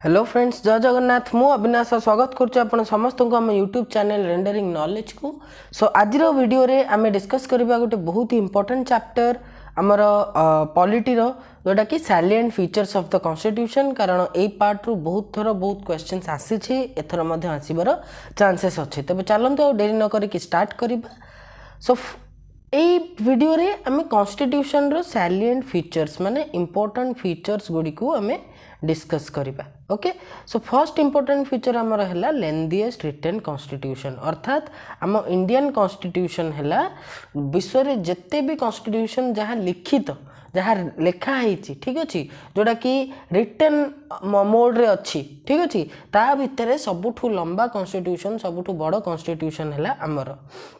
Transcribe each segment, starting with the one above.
Hello friends, जय जगन्नाथ। मु अविनाश स्वागत करुँ समस्त को आम यूट्यूब चैनल रेंडरिंग नॉलेज को। सो आज वीडियो रे आम डिस्कस करबा गोटे बहुत ही इंपोर्टेंट चैप्टर आमर पॉलिटी रो जोटा कि salient features of the constitution. कारण ए पार्ट रु बहुत थर बहुत क्वेश्चंस आसी एथर मध्य आसीबार चांसेस अच्छे। तबे चलंतु आ देरी न करिक स्टार्ट करबा। सो এই ভিডিওরে আমি কনস্টিट्यूशन रो सैलिएंट फीचर्स माने इंपोर्टेंट फीचर्स गुडी को आमे डिस्कस करिबा। Okay, so first important feature आमर है लेंथीएस्ट रिटन कॉन्स्टिट्यूशन। अर्थात आम इंडियन कॉन्स्टिट्यूशन है विश्व रे जत्ते भी कॉन्स्टिट्यूशन जहाँ लिखित जहाँ लेखाही, ठीक अच्छे, जोटा कि रिटन मोड रे अच्छी, ठीक अच्छे, ता भितर सबुठू लंबा कॉन्स्टिट्यूशन सबुठू बड़ कॉन्स्टिट्यूशन है आमर।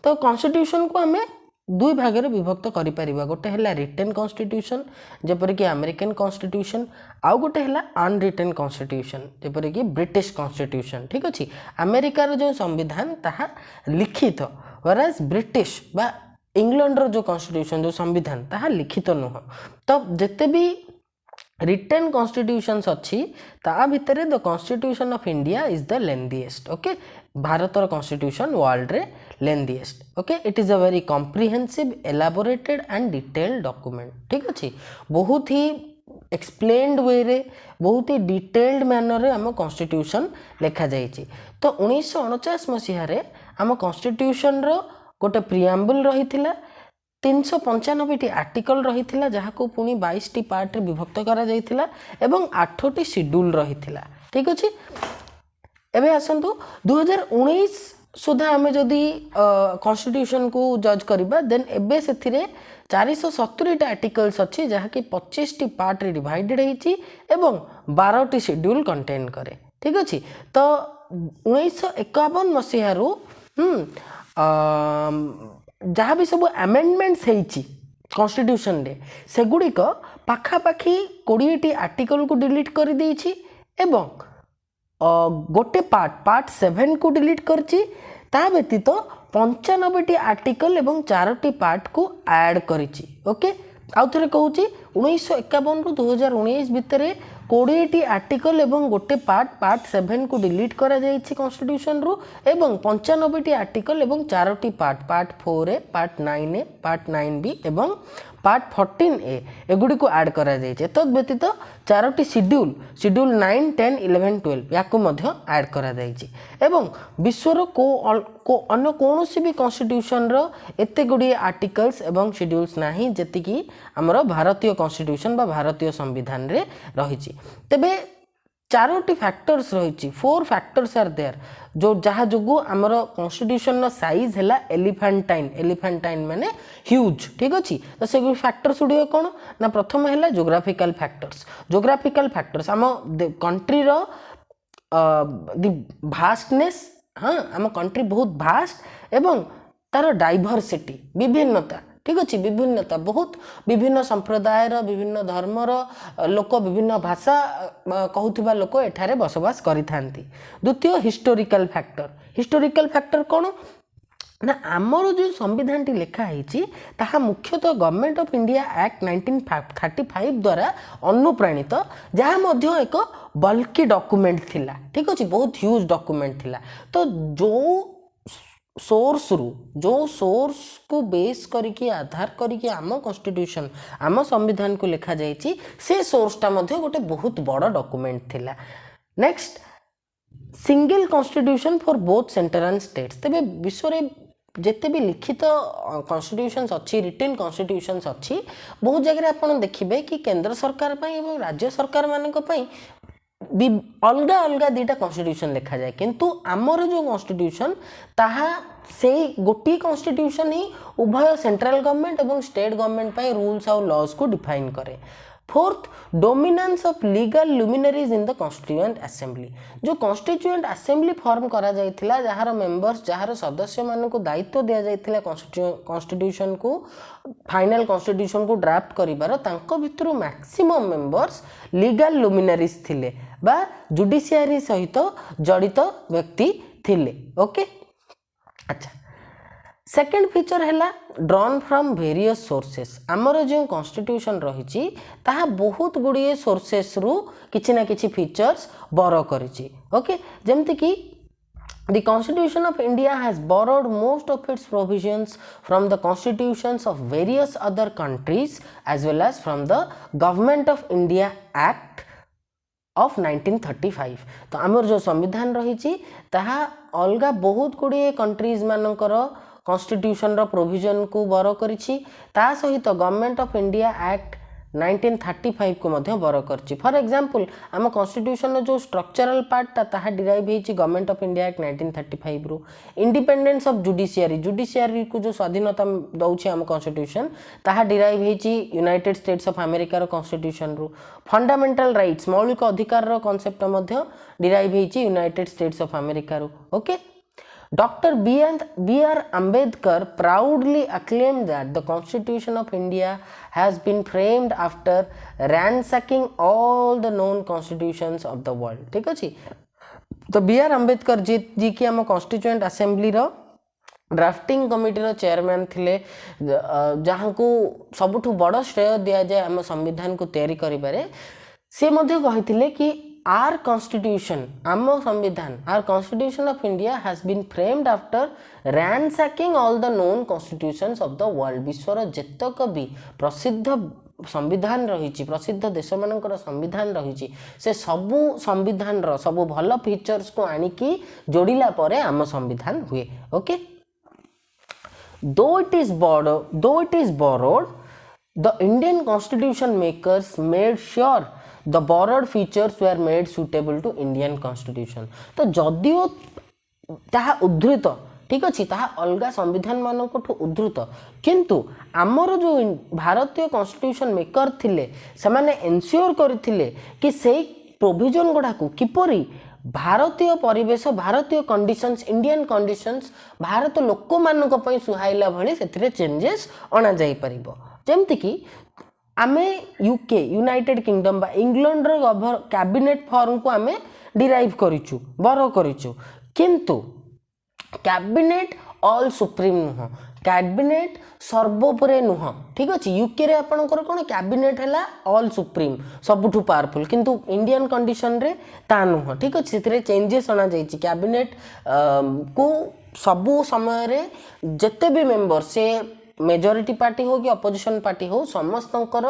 तो कॉन्स्टिट्यूशन को आमे दुई भाग में विभक्त करें। गोटे है रिटेन कॉन्स्टिट्यूशन जेपरिक अमेरिकन कॉन्स्टिट्यूशन, आउ गोटे है अनरिटेन कॉन्स्टिट्यूशन जेपरिक ब्रिटिश कॉन्स्टिट्यूशन। ठीक अच्छे, अमेरिकार जो संविधान ताहा लिखित, व्हेरेज ब्रिटिश बा इंग्लैंड जो कॉन्स्टिट्यूशन जो संविधान ताहा लिखित नुह। तो जिते भी रिटेन कॉन्स्टिट्यूशंस अच्छी ता भितर the constitution of India is the lengthiest. Okay, भारतर कॉन्स्टिट्यूशन वर्ल्ड रे lengthiest. Okay, it is a very comprehensive elaborated and detailed document. ठीक अच्छे, बहुत ही एक्सप्लेन्ड वे रे बहुत ही डिटेल्ड मैनर रे आम कॉन्स्टिट्यूशन लिखा जाइए। तो 1949 मसीह आम कॉन्स्टिट्यूशन रो गोटे प्रियाम्बल रही 395 आर्टिकल रही जहाँ को पुणी 22 पार्ट रे विभक्त करा जाइथिला एवं 8 शेड्यूल रही। ठीक अच्छे, एबे आसंतु 2019 सुधा आम जदि कॉन्स्टिट्यूशन को जज करबा देन एबे सेथिरे 470 आर्टिकल्स अच्छी जहाँ कि 25 पार्ट रे डिवाइडेड होती एवं 12 शेड्यूल कंटेन करे। ठीक अच्छे, तो 1951 मसीह जहाँ भी सब अमेंडमेंट्स होती कॉन्स्टिट्यूशन रे सेगुड़िक पाखापाखि 20 आर्टिकल को डिलीट कर देछि एवं गोटे पार्ट 7 को डिलीट करछि। ता व्यतीत 95 आर्टिकल एवं 4 पार्ट को ऐड करिछि। ओके, आउ थे कहूँ 1951 रु 2019 भितर 20 आर्टिकल एवं गोटे पार्ट 7 को डिलीट करा जाइछि कॉन्स्टिट्यूशन रु एवं 95 आर्टिकल एवं 4 part 4A, part 9A, part 9B एवं पार्ट 14A एगुड़ी को ऐड करा जाइए। तद व्यतीत 4 शेड्यूल 9, 10, 11, 12 या ऐड करा जाइए। एवं विश्वर को अन्य कौन भी कॉन्स्टिट्यूशन रो एते गुड़ी आर्टिकल्स एवं शेड्यूल्स नहीं जेतिकी हमर भारतीय कॉन्स्टिट्यूशन बा भारतीय संविधान रे रही। तेबे 4 फैक्टर्स रही, 4 फैक्टर्स आर देयर जो जहाँ जो आमर कॉन्स्टिट्यूशन साइज है एलिफेंटाइन माने ह्यूज। ठीक अच्छे, तो से फैक्टर्स गुड़िक कौन ना प्रथम है जोग्राफिकल फैक्टर्स आम कंट्री रो भास्टनेस। हाँ, आम कंट्री बहुत भास्ट एवं तार डाइभरसिटी विभिन्नता। ठीक अच्छे, विभिन्नता बहुत विभिन्न संप्रदाय विभिन्न धर्मर लोक विभिन्न भाषा कहूथिबा लोक एठारे बसवास करि थांती। द्वितीय हिस्टोरिकल फैक्टर कौन ना आमर जो संविधान टी लेखा है ताहा मुख्यतः गवर्नमेंट ऑफ इंडिया एक्ट 1935 द्वारा अनुप्राणित, जहाँ मध्य एक बल्कि डॉक्यूमेंट थिला। ठीक अच्छे, बहुत ह्यूज डॉक्यूमेंट थिला। तो जो सोर्स को बेस करके आधार करके आम कॉन्स्टिट्यूशन आम संविधान को लिखा जाइए से सोर्सटा मध्य गोटे बहुत बड़ डॉक्यूमेंट थिला। Next, single constitution for both centre and states. तेबे विश्व रे जिते भी लिखित कॉन्स्टिट्यूशंस अच्छी रिटेन कॉन्स्टिट्यूशंस अच्छी बहुत जगह आप देखिए कि केंद्र सरकार एवं राज्य सरकार मानक अलग अलग 2टा कॉन्स्टिट्यूशन लिखा जाए, किंतु आमर जो कॉन्स्टिट्यूशन ताहा से गोटी कॉन्स्टिट्यूशन ही उभय सेंट्रल गवर्नमेंट एवं स्टेट गवर्नमेंट पर रूल्स और लॉज को डिफाइन करे। Fourth, dominance of legal luminaries in the constituent assembly. जो कॉन्स्टिट्यूएंट असेंबली फॉर्म करा जाइथिला जार मेंबर्स जार सदस्य मान को दायित्व दिया जाइथिला कॉन्स्टिट्यूशन को फाइनल कॉन्स्टिट्यूशन को ड्राफ्ट करिबार तांको भितरु मैक्सिमम मेंबर्स लीगल लुमिनरीज थिले बा जुडिशियरी सहित जड़ित व्यक्ति थिले। ओके, अच्छा, सेकेंड फीचर है ड्रॉन फ्रॉम वेरियस सोर्सेस आमर जो कॉन्स्टिट्यूशन रही ताहा बहुत गुड़िए सोर्सेस रु किछि ना किछि फीचर्स बर करिछि ओके जेमति कि The Constitution of India has borrowed most of its provisions from the constitutions of various other countries as well as from the Government of India Act of 1935 तो आमर जो संविधान रही ताहा अलगा बहुत गुड़िए कंट्रीज मानकर कॉन्स्टिट्यूशन रो प्रोविजन को बर करिछि ता सहित गवर्नमेंट ऑफ इंडिया एक्ट 1935 को मध्य बर करछि फॉर एग्जांपल आम कॉन्स्टिट्यूशन जो स्ट्रक्चरल पार्ट ताहा डिराइव होइछि गवर्नमेंट ऑफ इंडिया एक्ट 1935 रु इंडिपेंडेंस ऑफ जुडिशियरी को जो स्वाधीनता दउछि आम कॉन्स्टिट्यूशन ताहा डिराइव होइछि यूनाइटेड स्टेट्स ऑफ अमेरिका रो कॉन्स्टिट्यूशन रु फंडामेंटल राइट्स मौलिक अधिकार रो कांसेप्ट मध्य डिराइव होइछि यूनाइटेड स्टेट्स ऑफ अमेरिका रु okay Dr. B.R. Ambedkar proudly acclaimed that the Constitution of India has been framed after ransacking all the known constitutions of the world. ठीक अछि तो B.R. Ambedkar जी की आम constituent assembly रो drafting committee रो chairman थिले जहाँ को सबुठु बड़ श्रेय दिया जाए आम संविधान को तैयारी करिबारे से मध्य कहिथिले कि our constitution आम संविधान our constitution of India has been framed after ransacking all the known constitutions of the world विश्वर जेतक भी प्रसिद्ध संविधान रही प्रसिद्ध देश मानकर संविधान रही से सबू संविधान रो सबू भल फीचर्स को आनिकी जोड़िला परे आम संविधान हुए okay though it is borrowed the Indian constitution makers made sure the borrowed features were made suitable to Indian constitution तो जदियो ताहा उद्धृत ठीक अछि ताहा अलगा संविधान मानकठु उद्धृत किंतु आमर जो भारतीय कॉन्स्टिट्यूशन मेकर थिले सेमाने एन्श्योर करथिले कि सेही प्रोविजन गुडा को किपरि भारतीय परिवेश भारतीय कंडीशंस इंडियन कंडीशंस भारत लोक मानक पई सुहाइला भली सेथिरे चेंजेस अना जाई परिबो जेमति कि आमे यूके यूनाइटेड किंगडम बा इंग्लैंड रो कैबिनेट फॉर्म को आमे डिराइव करिचु बर करिचु किंतु कैबिनेट ऑल सुप्रीम नुह कैबिनेट सर्वोपरे नुह ठीक अछि यूके रे आपनकर कोन कैबिनेट हला ऑल सुप्रीम सबुठु पावरफुल किंतु इंडियन कंडीशन रे ता नुह ठीक अछि सेतिरे चेंजेस अना जाईछि कैबिनेट को सबु समय रे जते भी मेंबर से मेजॉरिटी पार्टी हो कि अपोजिशन पार्टी हो समस्तंकर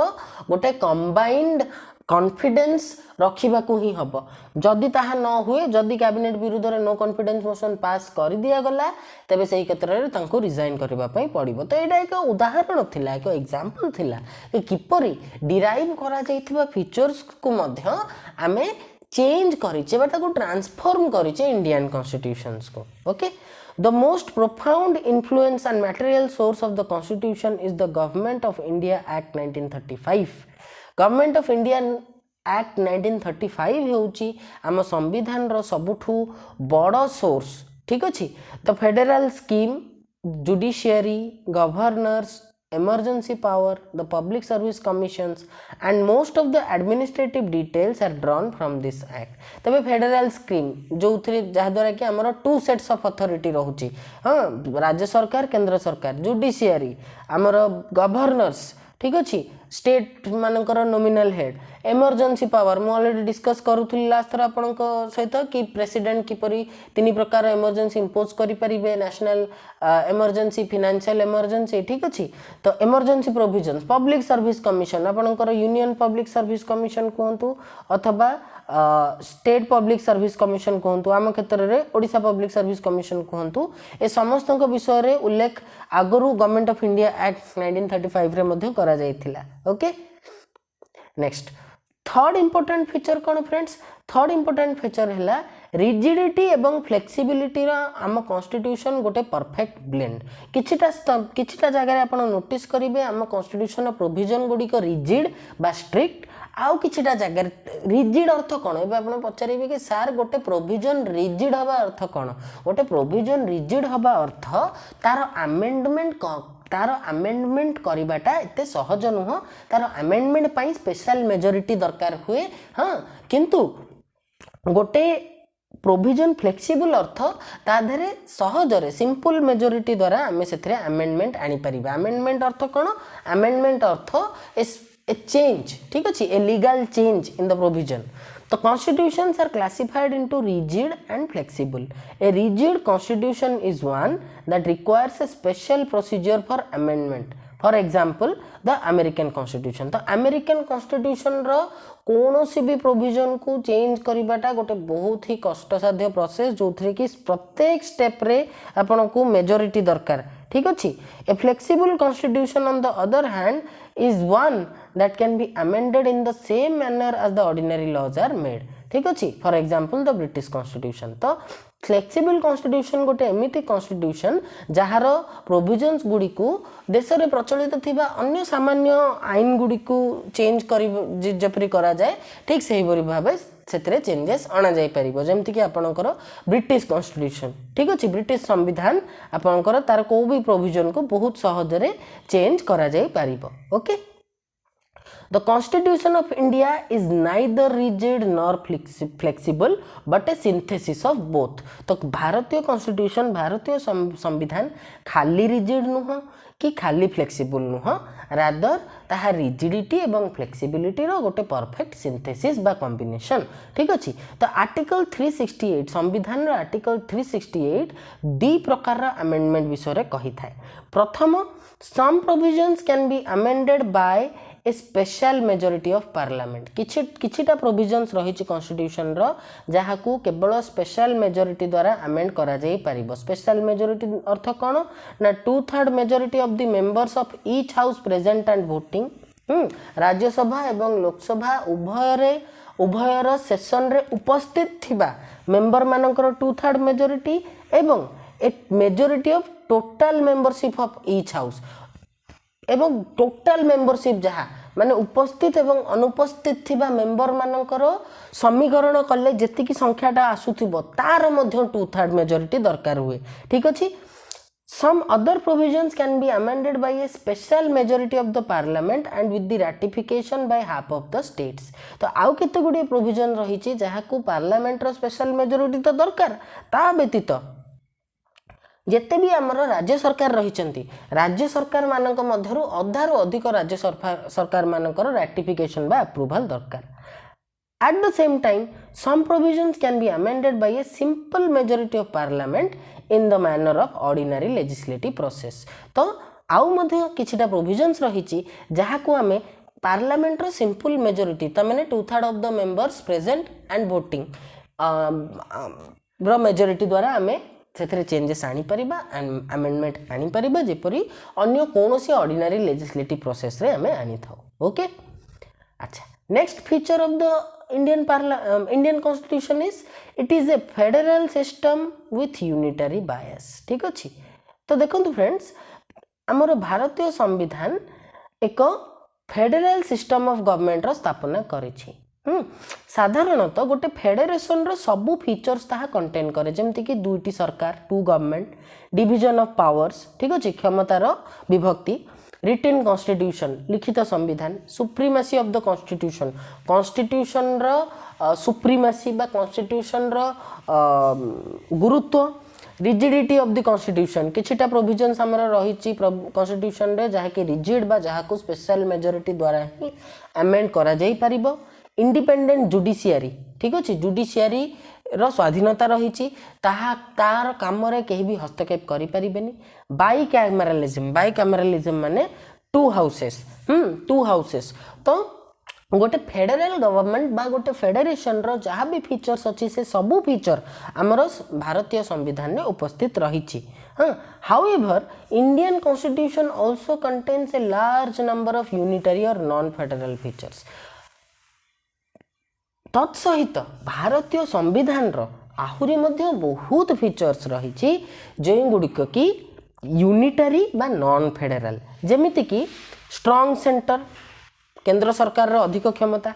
गोटे कंबाइंड कॉन्फिडेंस रखिबा को ही हबो जदि ताहा न हुए जदि कैबिनेट विरुद्ध रे नो कॉन्फिडेंस मोशन पास कर दिया गला तबे सेही क्षेत्र रे तांको रिजाइन करबा पई पड़िबो तो एटा एक उदाहरण थिला एक एग्जांपल थिला कि किपरि डिराइव करा जाइथिबा फीचर्स को मध्य आमे चेंज करिचे बा ताको ट्रांसफॉर्म करिचे इंडियन कॉन्स्टिट्यूशंस को okay The most profound influence and material source of the Constitution is the Government of India Act 1935. Government of India Act 1935 होउची आम संविधान रो सबुठु बड़ सोर्स ठीक अछि the federal scheme judiciary governors emergency power the public service commissions and most of the administrative details are drawn from this act तबे federal scheme जो three जहा द्वारा कि हमर टू सेट्स ऑफ अथॉरिटी रहउची हां राज्य सरकार केंद्र सरकार जुडिशियरी हमर गवर्नर्स ठीक अछि स्टेट मानकर नॉमिनल हेड इमरजेंसी पावर मु ऑलरेडी डिस्कस करूथि लास्ट थर आपन सहित कि प्रेसिडेंट किपरि तीन प्रकार इमरजेंसी इंपोज करि परिबे नेशनल इमरजेंसी फाइनेंशियल इमरजेंसी ठीक अछि तो emergency provisions public service commission आपनकर यूनियन पब्लिक सर्विस कमिशन कहंतु अथवा स्टेट पब्लिक सर्विस कमिशन कहंतु आम क्षेत्र रे ओडिसा पब्लिक सर्विस कमिशन कहंतु ए समस्त विषय रे उल्लेख आगरु गवर्नमेंट ऑफ इंडिया एक्ट 1935 रे मध्ये करा जायथिला okay next third important feature कौन फ्रेंड्स थर्ड इंपोर्टेंट फीचर है रिजिडिटी एवं फ्लेक्सिबिलिटी आम कॉन्स्टिट्यूशन गोटे परफेक्ट ब्लेंड किछिटा जगह आप नोटिस करेंगे आम कॉन्स्टिट्यूशन प्रोविजन गुड़िक रिजिड बा स्ट्रिक्ट आउ किछिटा जगह रिजिड अर्थ कौन ए आप पचारे कि सार गोटे प्रोविजन रिजिड हवा अर्थ कौन गोटे प्रोविजन रिजिड हवा अर्थ तार अमेंडमेंट करवाटा एते सहज नुह तार अमेंडमेंट पाई स्पेशल मेजॉरिटी दरकार हुए हाँ किंतु गोटे प्रोविजन फ्लेक्सिबल अर्थ ता देहरे सहजरे सिंपल मेजोरिटी द्वारा आमे सेथरे अमेंडमेंट आनी परिबा। अमेंडमेंट अर्थ कोन? अमेंडमेंट अर्थ ए चेंज, ठीक अछि, a legal change in the provision. The constitutions are classified into rigid and flexible. A rigid constitution is one that requires a special procedure for amendment. For example, the American Constitution. The American Constitution रो कौनसी भी provision को change करवाटा गोटे बहुत ही कष्टसाध्य process जो कि प्रत्येक step रे आपन को मेजोरिटी दरकार, ठीक अछि। A flexible constitution on the other hand is one that can be amended in the same manner as the ordinary laws are made, ठीक अछि। For example the British constitution. तो फ्लेक्सिबल कॉन्स्टिट्यूशन गोटे एमिति constitution जहार provisions गुडी को देश रे प्रचलित थिबा अन्य सामान्य आईन गुडी को चेंज करि जेपरि करा जाय, ठीक सेही बरि भाबे सेतरे चेंजेस आना जाय परिबो। जेमति कि आपनकर ब्रिटिश कॉन्स्टिट्यूशन, ठीक अछि, ब्रिटिश संविधान आपनकर तार को भी प्रोविजन को बहुत सहज रे चेंज करा जाय परिबो। Okay. The Constitution of India is neither rigid nor flexible but a synthesis of both. तो भारतीय कॉन्स्टिट्यूशन, भारतीय संविधान खाली रिजिड नुह कि खाली फ्लेक्सिबल नुह, रादर ताहा रिजिडिटी एवं फ्लेक्सिबिलिटी रो गोटे परफेक्ट सिंथेसिस बा कॉम्बिनेशन, ठीक अछि। तो आर्टिकल 368 संविधान रो आर्टिकल 368 दी प्रकार अमेंडमेंट विषय रे कहि थाए। प्रथम, some provisions can be amended by a special majority of parliament. किछिटा प्रोविजन्स रही कॉन्स्टिट्यूशन रो जहा को केवल स्पेशल मेजोरिटी द्वारा अमेंड करा जाई परिबो। स्पेशल मेजोरिटी अर्थ कोन ना 2/3 majority of the members of each house present and voting. Rajya Sabha एवं लोकसभा उभयर सेशन रे उपस्थित थिबा मेंबर मानकर 2/3 मेजोरिटी एवं ए majority of total membership of each house एवं टोटल मेंबरशिप जहा माने उपस्थित एवं अनुपस्थित थिबा मेंबर मानकर समीकरण कले जेति की संख्याटा आसुथिबो तार मध्य 2/3 मेजोरिटी दरकार हुए, ठीक अछि। Some other provisions can be amended by a special majority of the parliament and with the ratification by half of the states। तो आउ केते गुडी प्रोविजन रही छि जहा को पार्लियामेंट रो स्पेशल मेजोरिटी तो दरकार, ता व्यतीत जेते भी आमर राज्य सरकार रही राज्य सरकार मानक मध्यरु अधारु अधिक राज्य सरकार मानकर रैटिफिकेशन बा अप्रूवल दरकार। At the same time, some provisions can be amended by a simple majority of parliament in the manner of ordinary legislative process। तो आउ मध्य किछिटा प्रोविजन्स रही जहा को आमे पार्लियामेंट रो सिंपल मेजोरिटी तमाने 2/3 of the members present and voting रो majority द्वारा आमे सेथरे चेंजेस आनी परिबा एंड अमेंडमेंट आनी परिबा जेपरी अन्य कोनोसी ऑर्डिनरी लेजिस्लेटिव प्रोसेस रे हमें आनी थाओ। ओके। अच्छा, next feature of the Indian constitution is it is a federal system with unitary बायस, ठीक अछि। तो देखंतु फ्रेंड्स, हमर भारतीय संविधान एक फेडरल सिस्टम ऑफ गवर्नमेंट रो स्थापना करिछि। साधारणतः गोटे फेडरेशन रो सबु फीचर्स ताहा कंटेन करे, जेमति कि दुईटी सरकार, 2 गवर्नमेंट, डिवीजन ऑफ पावर्स, ठीक अछि, क्षमतार विभक्ति, रिटन कॉन्स्टिट्यूशन लिखित संविधान, supremacy of the constitution, constitution रो सुप्रीमेसी बा कॉन्स्टिट्यूशन रो गुरुत्व, रिजिडिटी ऑफ द कॉन्स्टिट्यूशन, किछिटा प्रोविजन्स हमर रहिछि कॉन्स्टिट्यूशन रे जहा कि रिजिड बा जहा को स्पेशल मेजोरिटी द्वारा ही अमेंड करा जाई परिबो। इंडिपेंडेंट जुडिशियरी, ठीक अछि, जुडिशियरी रो स्वाधीनता रही तार काम रे केही भी हस्तक्षेप करि परिबेनी। बाइकैमरालिज्म माने 2 हाउसेस, 2 हाउसेस। तो गोटे फेडरल गवर्नमेंट बा गोटे फेडरेशन रो जहा भी फीचर्स अछि से सबु फीचर हमर भारतीय संविधान में उपस्थित रही। However Indian constitution also contains a large number of unitary और नॉन फेडरल फीचर्स। तत्सहित भारतीय संविधान रो आहुरी मध्य बहुत फीचर्स रही जो गुड़िक कि यूनिटरी बा नॉन फेडरल, जेमिति कि स्ट्रॉन्ग सेंटर, केंद्र सरकार रो अधिक क्षमता,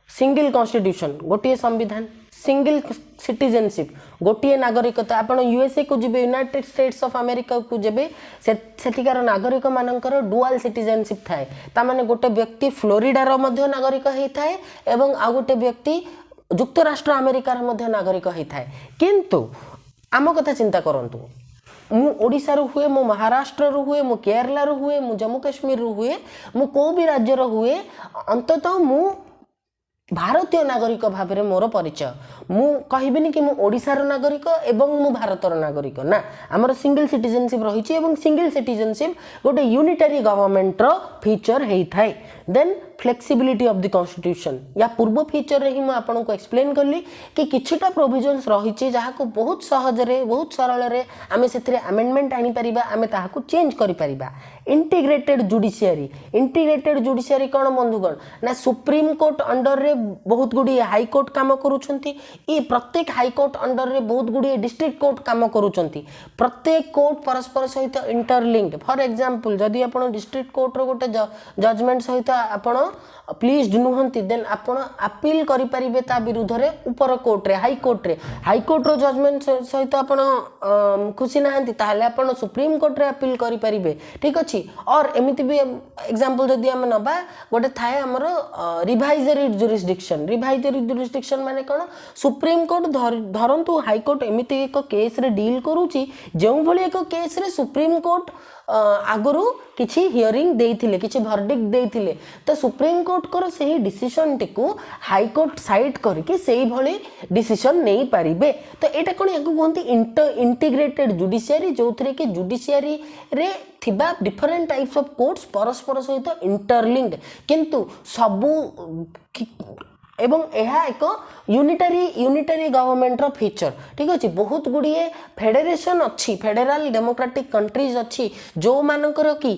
सिंगल कॉन्स्टिट्यूशन गोटे संविधान, सिंगल सिटीजनशिप गोटे नागरिकता। आपण यूएसए को जिबे, यूनाइटेड स्टेट्स ऑफ अमेरिका को जेबे सेठिकार नागरिक मानकर डुअल सिटीजनशिप थाए, ता माने गोटे व्यक्ति फ्लोरिडा रो मध्य नागरिक हेई थाए एवं आ गोटे व्यक्ति ଯୁକ୍ତରାଷ୍ଟ୍ର ଆମେରିକାର ମଧ୍ୟ ନାଗରିକ ହେଇଥାଏ। କିନ୍ତୁ ଆମ କଥା ଚିନ୍ତା କରନ୍ତୁ, ମୁଁ ଓଡ଼ିଶାରୁ ହୁଏ, ମୁଁ ମହାରାଷ୍ଟ୍ରରୁ ହୁଏ, ମୁଁ କେରଳାରୁ ହୁଏ, ମୁଁ ଜମ୍ମୁ କାଶ୍ମୀରରୁ ହୁଏ, ମୁଁ କେଉଁ ବି ରାଜ୍ୟର ହୁଏ, ଅନ୍ତତଃ ମୁଁ ଭାରତୀୟ ନାଗରିକ ଭାବରେ ମୋର ପରିଚୟ। ମୁଁ କହିବିନି କି ମୁଁ ଓଡ଼ିଶାର ନାଗରିକ ଏବଂ ମୁଁ ଭାରତର ନାଗରିକ, ନା, ଆମର ସିଙ୍ଗଲ ସିଟିଜେନସିପ୍ ରହିଛି ଏବଂ ସିଙ୍ଗଲ ସିଟିଜେନସିପ୍ ଗୋଟେ ୟୁନିଟାରୀ ଗଭର୍ଣ୍ଣମେଣ୍ଟର ଫିଚର ହେଇଥାଏ। ଦେନ୍ फ्लेक्सिबिलिटी ऑफ द कॉन्स्टिट्यूशन या पूर्व फीचर रे ही मैं आपको एक्सप्लेन कली कि किछिटा प्रोविजन्स रही जहाँ को बहुत सहजरे बहुत सरल रे आमे सेथिरे अमेंडमेंट आनी परिबा, आमे ताहाकु चेंज करि परिबा। इंटीग्रेटेड जुडिशियरी कौन बंधुगण ना सुप्रीम कोर्ट अंडर रे बहुत गुडी हाई कोर्ट काम करूछंती, ई प्रत्येक हाई कोर्ट अंडर रे बहुत गुडी डिस्ट्रिक्ट कोर्ट काम करूछंती। प्रत्येक कोर्ट परस्पर सहित इंटरलिंक्ड। फॉर एग्जांपल जदि आपण डिस्ट्रिक्ट कोर्ट रो गोटे जजमेंट सहित आपण प्लीज नुहंती, देन आपण अपील करि परिबे ता विरुद्ध रे ऊपर कोर्ट रे हाई कोर्ट रो जजमेंट सहित आपण खुशी नाहंती ताहले आपण सुप्रीम कोर्ट रे अपील करि परिबे। ठीक अछि। और एमिति भी एग्जांपल जदि हम नबा गोटे थाए हमर रिवाइजरी जुरिसडिक्शन माने कोन, सुप्रीम कोर्ट धरंतु हाई कोर्ट एमिति एक केस रे डील करूची जेउ भली एक केस रे सुप्रीम कोर्ट आगुरु किछि हियरिंग देइथिले, किछि वर्डिक्ट देइथिले, तो सुप्रीम कोर्ट कर सही डिसीजन टिकु हाई कोर्ट साइड करके सही भली डिसीजन नहीं पारिबे। तो एटा कोन याकु कहंती इंटीग्रेटेड जुडिशियरी, जोथरे कि जुडिशियरी रे थिबा डिफरेंट टाइप्स ऑफ कोर्ट्स परस्पर सहित इंटरलिंक्ड किंतु सबु एवं यह एक यूनिटारी गवर्नमेंट रो फीचर। ठीक अच्छे। बहुत गुड़िए फेडरेशन अच्छी, फेडरल डेमोक्रेटिक कंट्रीज अच्छी जो मानकर कि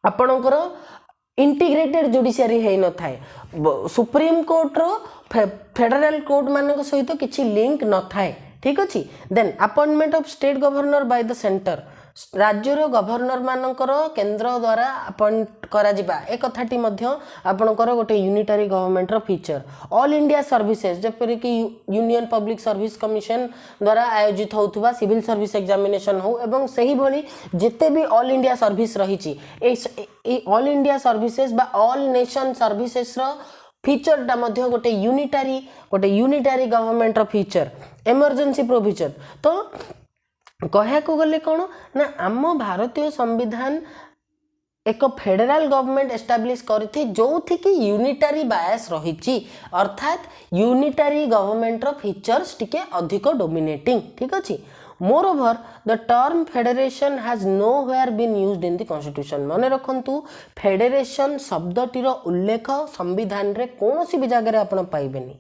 आपणकर इंटीग्रेटेड जुडिशियरी है न थाए, सुप्रीम कोर्ट रो फेडरल कोर्ट मानक सहित किछि लिंक न थाए। ठीक अच्छे। Then appointment of state governor by the centre, राज्यर गवर्नर मानकर केंद्र द्वारा अपॉइंट करा जिबा ए कथाटी मध्य आपणकर गोटे यूनिटारी गवर्नमेंट रो फीचर। ऑल इंडिया सर्विसेज जेपरि कि यूनियन पब्लिक सर्विस कमिशन द्वारा आयोजित होउथबा सिविल सर्विस एग्जामिनेशन हो एवं सही भली जेते भी ऑल इंडिया सर्विस रहिछि ए ऑल इंडिया सर्विसेज बा ऑल नेशन सर्विसेज रो फीचर टा मध्य गोटे यूनिटारी गवर्नमेंट रो फीचर। इमरजेंसी प्रोविजन तो कहया को गले कौन ना आम भारतीय संविधान एक फेडरल गवर्नमेंट एस्टाब्लिश करथि जो थी कि यूनिटारी बायस रही, अर्थात यूनिटारी गवर्नमेंट रो फीचर्स टिके अधिक डोमिनेटिंग। ठीक अछि। More over the term federation has nowhere been used in the constitution. मन रखंतु फेडरेशन शब्दटीर उल्लेख संविधान रे कोनोसी भी जगह रे आपण पाइबेनी।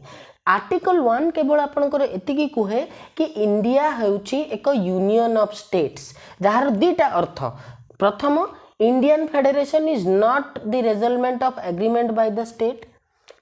आर्टिकल 1 केवल आपणकर एतिकी कहे कि इंडिया हेउची एक यूनियन ऑफ स्टेट्स जार दीटा अर्थ। प्रथम, Indian federation is not the result of agreement by the state.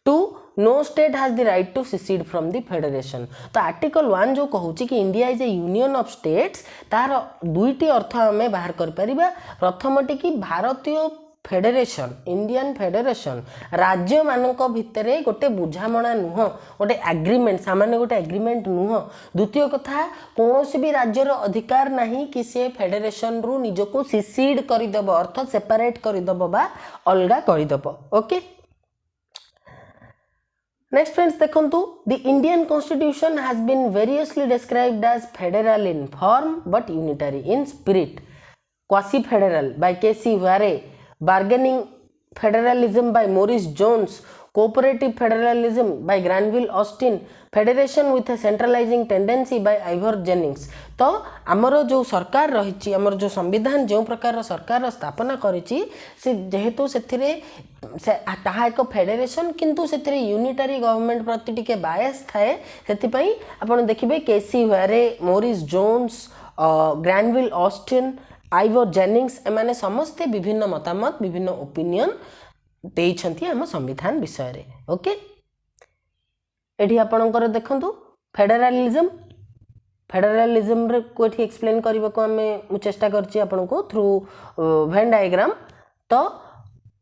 2, no state has the right to secede from the federation. तो आर्टिकल 1 जो कहूची कि India is a union of states तार दुईटी अर्थ हमें बाहर कर परिबा। प्रथमटी कि भारतीय फेडरेशन, इंडियन फेडरेशन राज्य मानक भितरे गोटे बुझामणा नुह, गोटे एग्रीमेंट, सामान्य गोटे एग्रीमेंट नुह। द्वितीय कथा, कौनसी भी राज्यर अधिकार नहीं कि से फेडरेशन रु निजको सिसीड करदब, अर्थ सेपरेट करदब बा अलगा करदब। ओके। नेक्स्ट फ्रेंड्स देखंतु, the Indian constitution has been variously described as federal in form but unitary in spirit. Quasi federal by K C Wheare, bargaining federalism by Maurice Jones, cooperative federalism by Granville Austin, federation with a centralising tendency by Ivor Jennings। तो आमर जो सरकार रही, आमर जो संविधान जो प्रकार सरकार स्थापना करिछि से जेहेतु सेथिरे ताहा एक फेडरेशन किंतु सेथिरे यूनिटारी गवर्नमेंट प्रति टिके बायस थाए। सेथिपई आपण देखिबे K C Wheare, Maurice Jones, Granville Austin, Ivor Jennings एमाने समस्ते विभिन्न मतामत, विभिन्न ओपिनियन देइछंती हम संविधान विषय रे। ओके। एठी आपणकर देखंतु फेडरलिज्म रे कोठी एक्सप्लेन करबा को हमें चेष्टा करछि आपनको थ्रू वेन डायग्राम। तो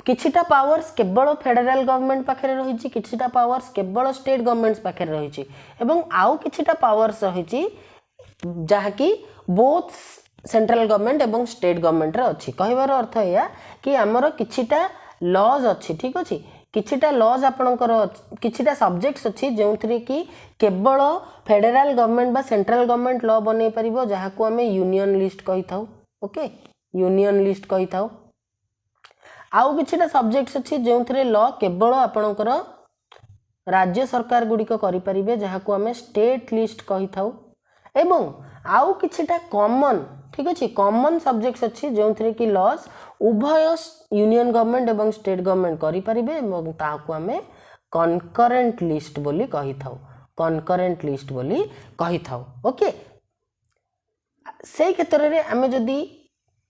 किछिटा पावर्स केवल फेडरल गवर्नमेंट पाखरे रहिछि, किछिटा पावर्स केवल स्टेट गवर्नमेंट्स पाखरे रहिछि एवं आउ किछिटा पावर्स रहिछि जहा कि बोथ सेंट्रल गवर्नमेंट एवं स्टेट गवर्नमेंट रे अछि। कहबार अर्थ या कि हमर किछिटा लॉज अछि। ठीक अछि। किछिटा लॉज आपणकर किछिटा सब्जेक्ट्स अच्छी जो कि केवल फेडरल गवर्नमेंट बा सेंट्रल गवर्नमेंट लॉ बनै परिबो जहाँ को आमे यूनियन लिस्ट कहि थाउ ओके यूनियन लिस्ट कहि थाउ आउ किछिटा सब्जेक्ट्स अच्छी जो लॉ केवल आपणकर राज्य सरकार गुड़िक करि परिबे जहाँ को आमे स्टेट लिस्ट कहि थाउ एवं आउ किछिटा कॉमन ठीक अच्छे कॉमन सब्जेक्ट्स अच्छी जो कि लॉज उभय यूनियन गवर्नमेंट एवं स्टेट गवर्नमेंट करि परिबे एवं ताकू आमे कनकरेंट लिस्ट बोली कहि थाउ कनकरेंट लिस्ट बोली कहि थाउ ओके से क्षेत्र रे आमे जदी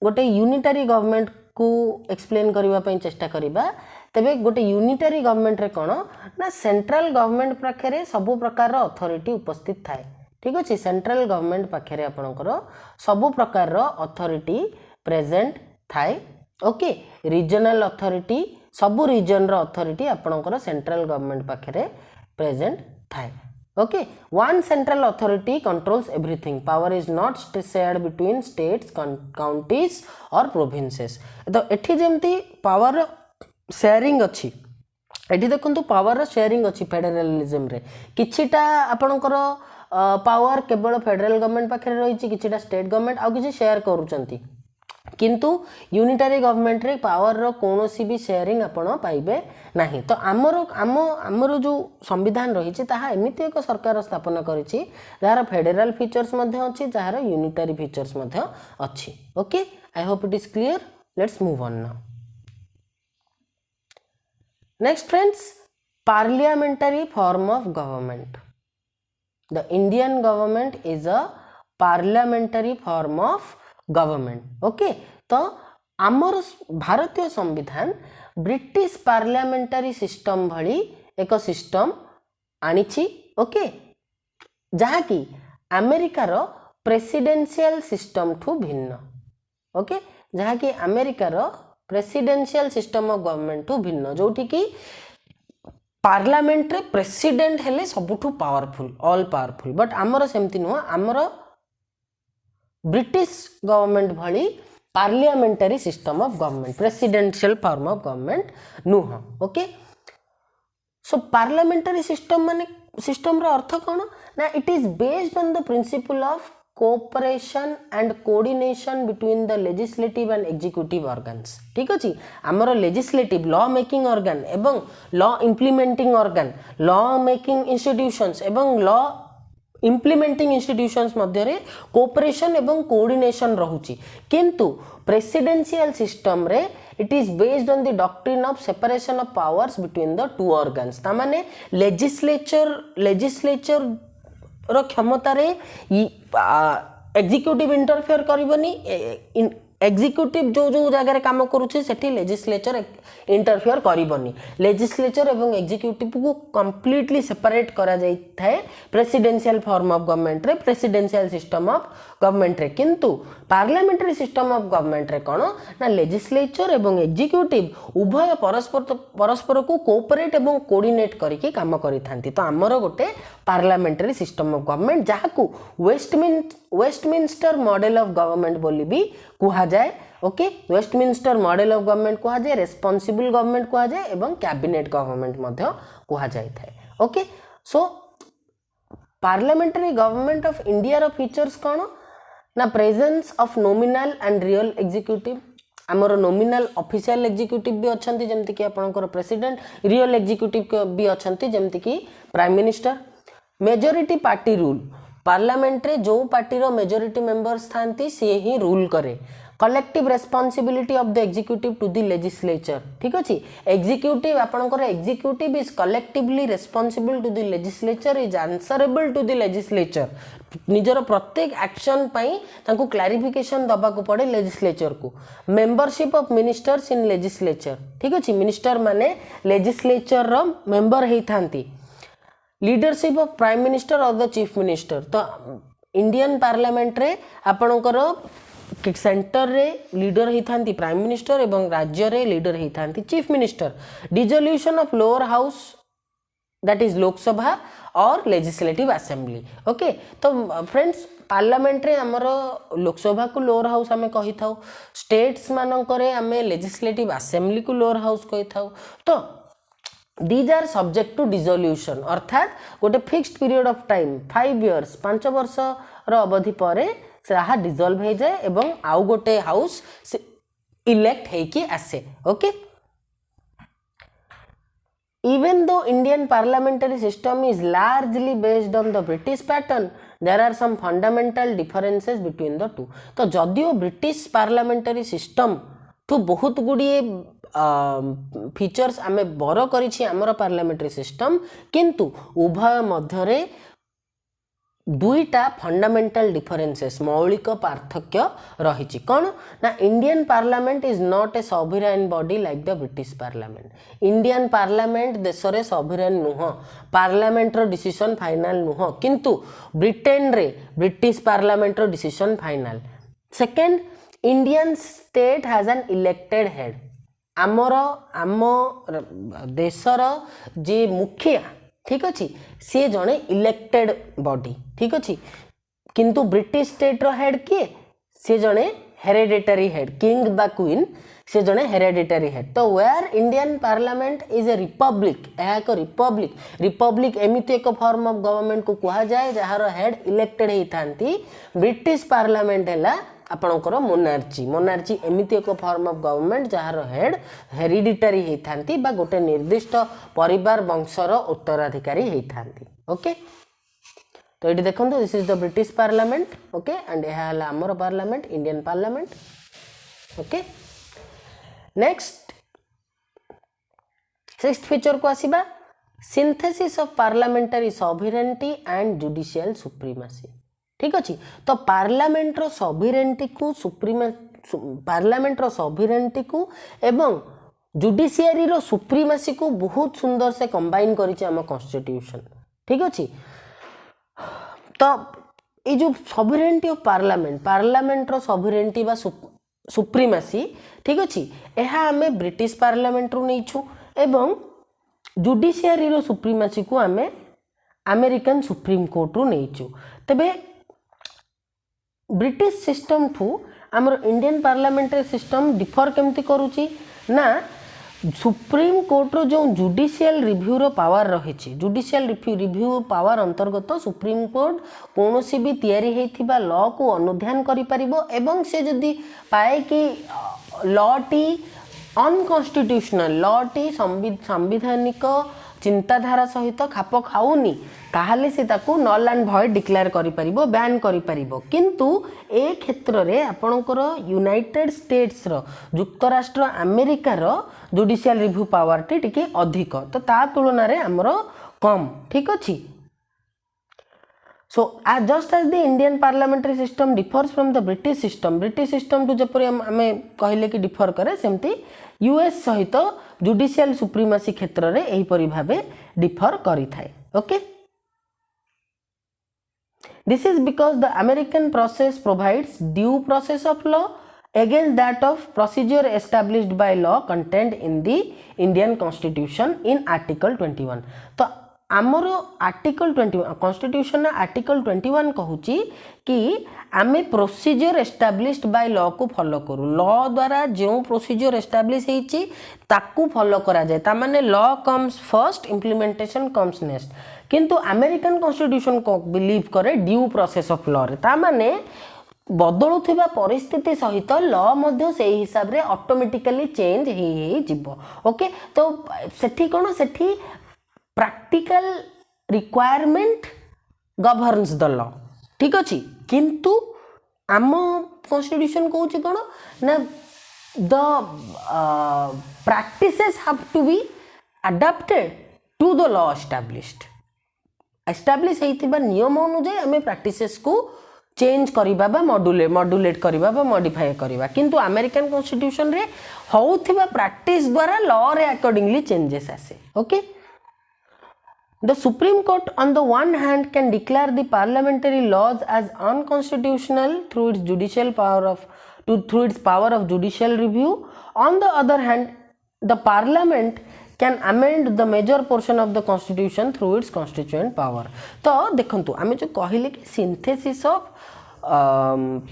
गोटे यूनिटरी गवर्नमेंट को एक्सप्लेन करबा पई चेष्टा करिबा तबे गोटे यूनिटरी गवर्नमेंट रे कोन ना सेंट्रल गवर्नमेंट पाखरे सब प्रकार अथॉरिटी उपस्थित थाए ठीक अच्छे सेंट्रल गवर्नमेंट पाखरे आपणकर सबु प्रकार अथॉरिटी प्रेजेंट थाए ओके रीजनल अथॉरिटी सबु रीजन रो अथॉरिटी आपणकर सेंट्रल गवर्नमेंट पाखरे प्रेजेंट थाए okay one central authority controls everything power is not shared between states counties और प्रोविंसेस तो एठी जेमती पावर शेयरिंग अच्छी एठी देखंतु पावर शेयरिंग अच्छी फेडरलिज्म रे किछिटा आपणकर पावर केवल फेडरल गवर्नमेंट पाखे रही किछिटा स्टेट गवर्नमेंट आउ किछि शेयर करूचंती किंतु यूनिटरी गवर्नमेंट रे पावर रो कोनोसी भी शेयरिंग आपण पाइबे नाही तो आमर जो संविधान रही ताहा एमिति एक सरकार स्थापना करिछि जार फेडरल फीचर्स मध्ये अछि जार यूनिटरी फीचर्स मध्ये अछि okay I hope it is clear let's move on now next friends parliamentary form of government The Indian government is a parliamentary form of government. Okay, तो आमर भारतीय संविधान British parliamentary system भली एक system आनिछि okay जहाँ कि अमेरिकार presidential system ठू भिन्न ओके जहाँ कि अमेरिकार प्रेसिडेंशियल सिस्टम ऑफ गवर्नमेंट ठू भिन्न जोठी कि पार्लियामेंट रे प्रेसिडेंट हेले सबुठू पावरफुल ऑल पावरफुल बट आमर सेमती नुह आमर ब्रिटिश गवर्नमेंट भली parliamentary system of government presidential form of government नुह ओके सो पार्लियामेंटरी सिस्टम माने सिस्टम रो अर्थ कोन ना it is based on the principle of cooperation and coordination between the legislative and executive organs ठीक अछि हमरो legislative law making organ एवं law implementing organ law making institutions एवं law implementing institutions मध्य रे cooperation एवं coordination रहुछि किंतु presidential system रे it is based on the doctrine of separation of powers between the two organs ता माने legislature रो क्षमता रे एग्जीक्यूटिव इंटरफेयर करबनी एग्जीक्यूटिव जो जो जगह काम करूछि सेठी लेजिस्लेचर इंटरफेयर करबनी लेजिस्लेचर एवं एग्जीक्यूटिव को कंप्लीटली सेपरेट करा जाई थाए प्रेसिडेंशियल फॉर्म ऑफ गवर्नमेंट रे प्रेसिडेंशियल सिस्टम ऑफ गवर्नमेंट रे किंतु पार्लियामेंटरी सिस्टम ऑफ गवर्नमेंट रे कोन ना लेजिस्लेचर एवं एग्जीक्यूटिव उभय परस्पर को कोऑपरेट एवं कोऑर्डिनेट करके काम करि थांती तो हमरो गोटे पार्लियामेंटरी सिस्टम ऑफ गवर्नमेंट जहाँ को वेस्टमिन्स्टर मॉडल ऑफ गवर्नमेंट बोली भी कुहा जाए okay Westminster model of government कुहा जाए रेस्पॉन्सिबल गवर्नमेंट कुहा जाए एवं कैबिनेट गवर्नमेंट मध्य कुहा जाए थाए okay so parliamentary government of India रो फीचर्स कोन ना presence of nominal and real executive आमर नॉमिनल ऑफिशियल एग्जीक्यूटिव भी अछंती जेमति कि आपनकर प्रेसिडेंट रियल एग्जीक्यूटिव भी अछंती जेमति कि prime minister majority party rule parliament रे जो पार्टी रो मेजॉरिटी मेंबर्स थांती से ही रूल करे collective responsibility of the executive to the legislature ठीक अछि एग्जीक्यूटिव आपनकर executive is collectively responsible to the legislature is answerable to the legislature निजर प्रत्येक एक्शन पई तांको क्लैरिफिकेशन दबा को पड़े लेजिस्लेचर को membership of ministers in legislature ठीक अछि मिनिस्टर माने लेजिस्लेचर रो मेंबर हेई थांती लीडरशिप ऑफ प्राइम मिनिस्टर और द चीफ मिनिस्टर तो इंडियन पार्लियामेंट रे आपनकर सेंटर रे लीडर ही थांती प्राइम मिनिस्टर एवं राज्य रे लीडर ही थांती chief minister dissolution of lower house that is Lok Sabha और लेजिस्लेटिव असेंबली ओके तो फ्रेंड्स पार्लियामेंट रे हमरो लोकसभा को लोअर हाउस हमें कहि थाउ स्टेट्स मानन करे हमें लेजिस्लेटिव असेंबली को लोअर हाउस कहि थाउ तो these are subject to dissolution अर्थात गोटे fixed period of time 5 years 5 वर्ष अवधि पर से डिजल्व हो जाए एवं आउ गोटे हाउस इलेक्ट होइकी आसे okay Even though Indian parliamentary system is largely based on the British pattern, there are some fundamental differences between the two. तो जदियो ब्रिटिश पार्लियामेंटारी सिस्टम ठू बहुत गुड़िए फीचर्स आमे बर करिछि हमर पार्लियामेंटारी सिस्टम किंतु उभय मध्यरे दुईटा फंडामेंटल डिफरेंसेस मौलिक पार्थक्य रही कौन ना Indian parliament is not a sovereign body like the British parliament Indian parliament देश रे सॉवरेन नुह पार्लियामेंट रो डिसीजन फाइनल नुह किंतु ब्रिटेन रे ब्रिटिश पार्लियामेंट रो decision final second Indian state has an elected head आमर आम देशर जे मुखिया ठीक अच्छे सी जड़े इलेक्टेड बॉडी ठीक अच्छे किंतु ब्रिटिश स्टेट रो हेड किए सी जड़े हेरेडिटरी हेड किंग बा क्वीन सी जड़े हेरेडिटरी हेड तो where Indian parliament is a republic एक रिपब्लिक रिपब्लिक एमती एक फॉर्म ऑफ गवर्नमेंट को कहा जाए जार हेड इलेक्टेड होती ब्रिटिश पार्लियामेंट है आपणकर मोनार्ची मोनार्ची एमती एक फॉर्म ऑफ गवर्नमेंट जार हेड हेरिडिटरी होती गोटे निर्दिष्ट परिवार वंशर उत्तराधिकारी होती ओके तो ये देखो this is the British parliament okay and यह आमर parliament Indian parliament okay next sixth feature को आसीबा synthesis of parliamentary sovereignty and judicial supremacy ठीक अच्छे तो पार्लियामेंट रो सॉवरेनिटी को पार्लियामेंट रो सॉवरेनिटी को एवं जुडिशियरी रो सुप्रीमेसी को बहुत सुंदर से कंबाइन करिछि हम कॉन्स्टिट्यूशन ठीक अच्छे तो ये जो सॉवरेनिटी ऑफ पार्लियामेंट पार्लियामेंट रो सॉवरेनिटी बा सुप्रीमेसी ठीक अच्छे यह आम ब्रिटिश पार्लियामेंट रू नहींछु एवं जुडिशियरी रो सुप्रीमेसी को आम अमेरिकन सुप्रीम कोर्ट रू नहींछु तबे ब्रिटिश सिस्टम ठू आमर इंडियन पार्लियामेंटारी सिस्टम डिफर केमती करुची ना सुप्रीम कोर्ट रो जो जुडिशियल रिव्यू रो पावर रही जुडिशियल रिव्यू पावर अंतर्गत सुप्रीम कोर्ट कौनसी भी तैयारी होइथिबा लॉ को अनुध्यान करि परिबो एवं से जदी पाए कि law T unconstitutional law T संविधानिक चिंताधारा सहित खाप खाऊनी ताहले से ताकू नल एंड भॉइड डिक्लेयर करि परिबो बैन करि परिबो किंतु ए क्षेत्र रे आपणकर यूनाइटेड स्टेट्स रो युक्तराष्ट्र अमेरिका रो जुडिशियल रिव्यू पावर टी टिके अधिक तो ता तुलना रे हमरो कम ठीक अछि so just as the Indian parliamentary system differs from the British system to जपरि हमें कहले कि डिफर करे सेमती यूएस सहित जुडिशियल सुप्रीमेसी क्षेत्र रे एही परि भाबे डिफर करि थाए okay This is because the American process provides due process of law against that of procedure established by law contained in the Indian Constitution in Article 21. तो आमर आर्टिकल 21 कॉन्स्टिट्यूशन आर्टिकल 21 कहूची कि आमे प्रोसीजर एस्टाब्लिश्ड बाय लॉ को follow करू law द्वारा जो procedure establish होईची ताकू follow करा जाए ता माने law comes first implementation comes next किंतु अमेरिकन कॉन्स्टिट्यूशन को बिलीव करे ड्यू प्रोसेस ऑफ लॉ रे ता माने बदलुथिबा परिस्थिति सहित लॉ मध्य से हिसाब रे ऑटोमेटिकली चेंज हे जिवो ओके तो सेठी कोन सेठी practical requirement governs the law ठीक अच्छे किंतु आम कॉन्स्टिट्यूशन कहूँ कौन ना the practices have to be adapted to the law establish होइतिबा नियम अनुसार आम प्रैक्टिसेस को चेंज करिबा बा मॉड्यूलेट करिबा बा मॉडिफाई करिबा किंतु अमेरिकन कॉन्स्टिट्यूशन रे होउथिबा प्रैक्टिस द्वारा लॉ रे अकॉर्डिंगली चेंजेस आसे okay The Supreme Court on the one hand can declare the parliamentary laws as unconstitutional through its power of judicial review. On the other hand, the parliament can amend the major portion of the constitution through its constituent power. तो देखंतु आमे जो कहिले कि synthesis of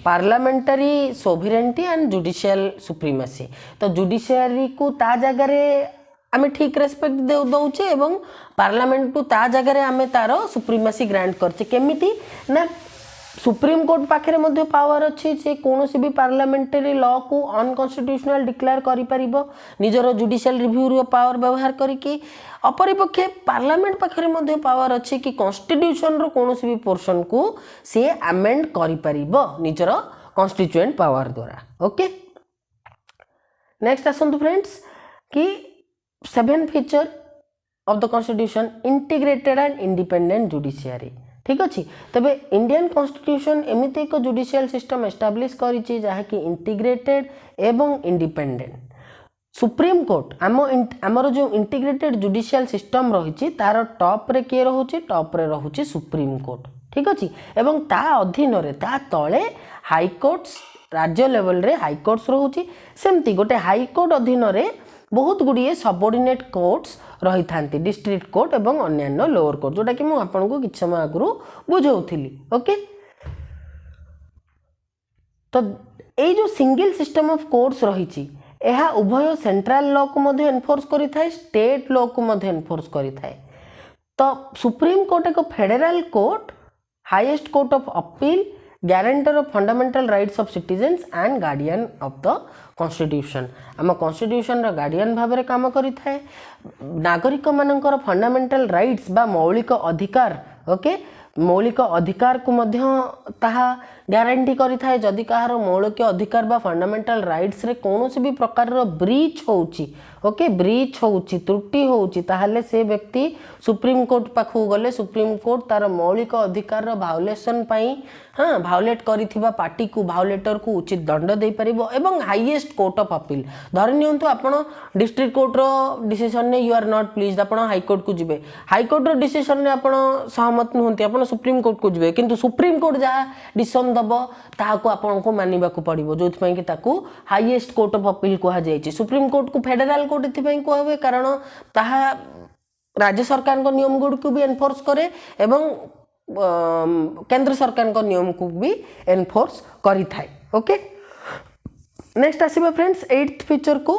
parliamentary sovereignty and judicial supremacy तो judiciary को ता जगह रे आमे ठीक रेस्पेक्ट दौचे एवं पार्लियामेंट को ता जगह आमे तार सुप्रीमेसी ग्रांट करछे केमिति ना सुप्रीम कोर्ट पाखे मध्य पावर अच्छी जे कौन भी पार्लियामेंटरी लॉ को अनकन्स्टिट्यूशनल डिक्लेयर करि परिबो निजर जुडिशियल रिव्यू रो पावर व्यवहार करिकी अपरिपक्षे पार्लियामेंट पाखे मध्य पावर अच्छी कि कॉन्स्टिट्यूशन रो कौन भी पोर्शन को से अमेंड करि परिबो निजर कॉन्स्टिट्यूएंट पावर द्वारा ओके नेक्स्ट आसंतु फ्रेंड्स कि 7 feature of the constitution integrated and independent judiciary ठीक अच्छे तबे इंडियन कॉन्स्टिट्यूशन एमती एक जुडिशियल सिस्टम एस्टाब्लिश करिछि जहाँकि इंटीग्रेटेड एवं इंडिपेंडेंट सुप्रीम कोर्ट आमर जो इंटीग्रेटेड जुडिशियल सिस्टम रही तार टॉप रे किए रहुछि टॉप रे रहुछि सुप्रीम कोर्ट ठीक अच्छे एवं ता अधीन रे ता तले हाई कोर्ट्स राज्य लेवल रे हाई कोर्ट्स रहुछि सेमती गोटे हाई कोर्ट अधीन रे बहुत गुड़िए सबऑर्डिनेट कोर्ट्स रही था डिस्ट्रिक्ट कोर्ट एवं अन्य लोअर कोर्ट जोटा कि आपको किछ समय आगु बुझाऊली ओके तो ये जो सिंगल सिस्टम ऑफ कोर्ट्स रही उभय सेंट्रल लॉ को मध्य एनफोर्स करिथाए स्टेट लॉ को मध्य एनफोर्स करिथाए तो सुप्रीम कोर्ट एक federal court highest court of appeal guarantor of fundamental rights of citizens and guardian of the constitution आम कॉन्स्टिट्यूशन गार्डियन भाव में काम करिथाए नागरिक मानकर फंडामेंटल राइट्स बा मौलिक अधिकार ओके मौलिक अधिकार को मध्य ताहा ग्यारंटी करिथाए जदि कहार मौलिक अधिकार बा फंडामेंटल राइट्स रे कौन भी प्रकार ब्रीच होउची ओके ब्रीच होउची त्रुटि होउची ताहले से व्यक्ति सुप्रीम कोर्ट पाखु गले सुप्रीम कोर्ट तार मौलिक अधिकार भायोलेशन पाई हाँ भायोलेट करिथिबा पार्टी को भायोलेटर को उचित दंड दे परिबो एवं हाईएस्ट कोर्ट ऑफ अपील धरि नियंतु आपण डिस्ट्रिक्ट कोर्ट रो डिसीजन ने यू आर नॉट प्लीज आपण हाई कोर्ट को जिबे हाई कोर्ट रो डिसीजन ने आपण सहमत नहंती आपण सुप्रीम कोर्ट को जिबे किंतु सुप्रीम कोर्ट जहा डिसीजन दबो ताहाको आपण को मानिबा को पड़िबो जोथ पई कि ताकू हाईएस्ट कोर्ट ऑफ अपील कहा जायछि सुप्रीम कोर्ट को फेडरल कोर्ट एथि पई कहबे कारण ताहा राज्य सरकार को नियम गुड को भी एनफोर्स करे एवं केंद्र सरकार को नियम को भी एनफोर्स करि थाए ओके नेक्स्ट आसीबा फ्रेंड्स 8th फीचर को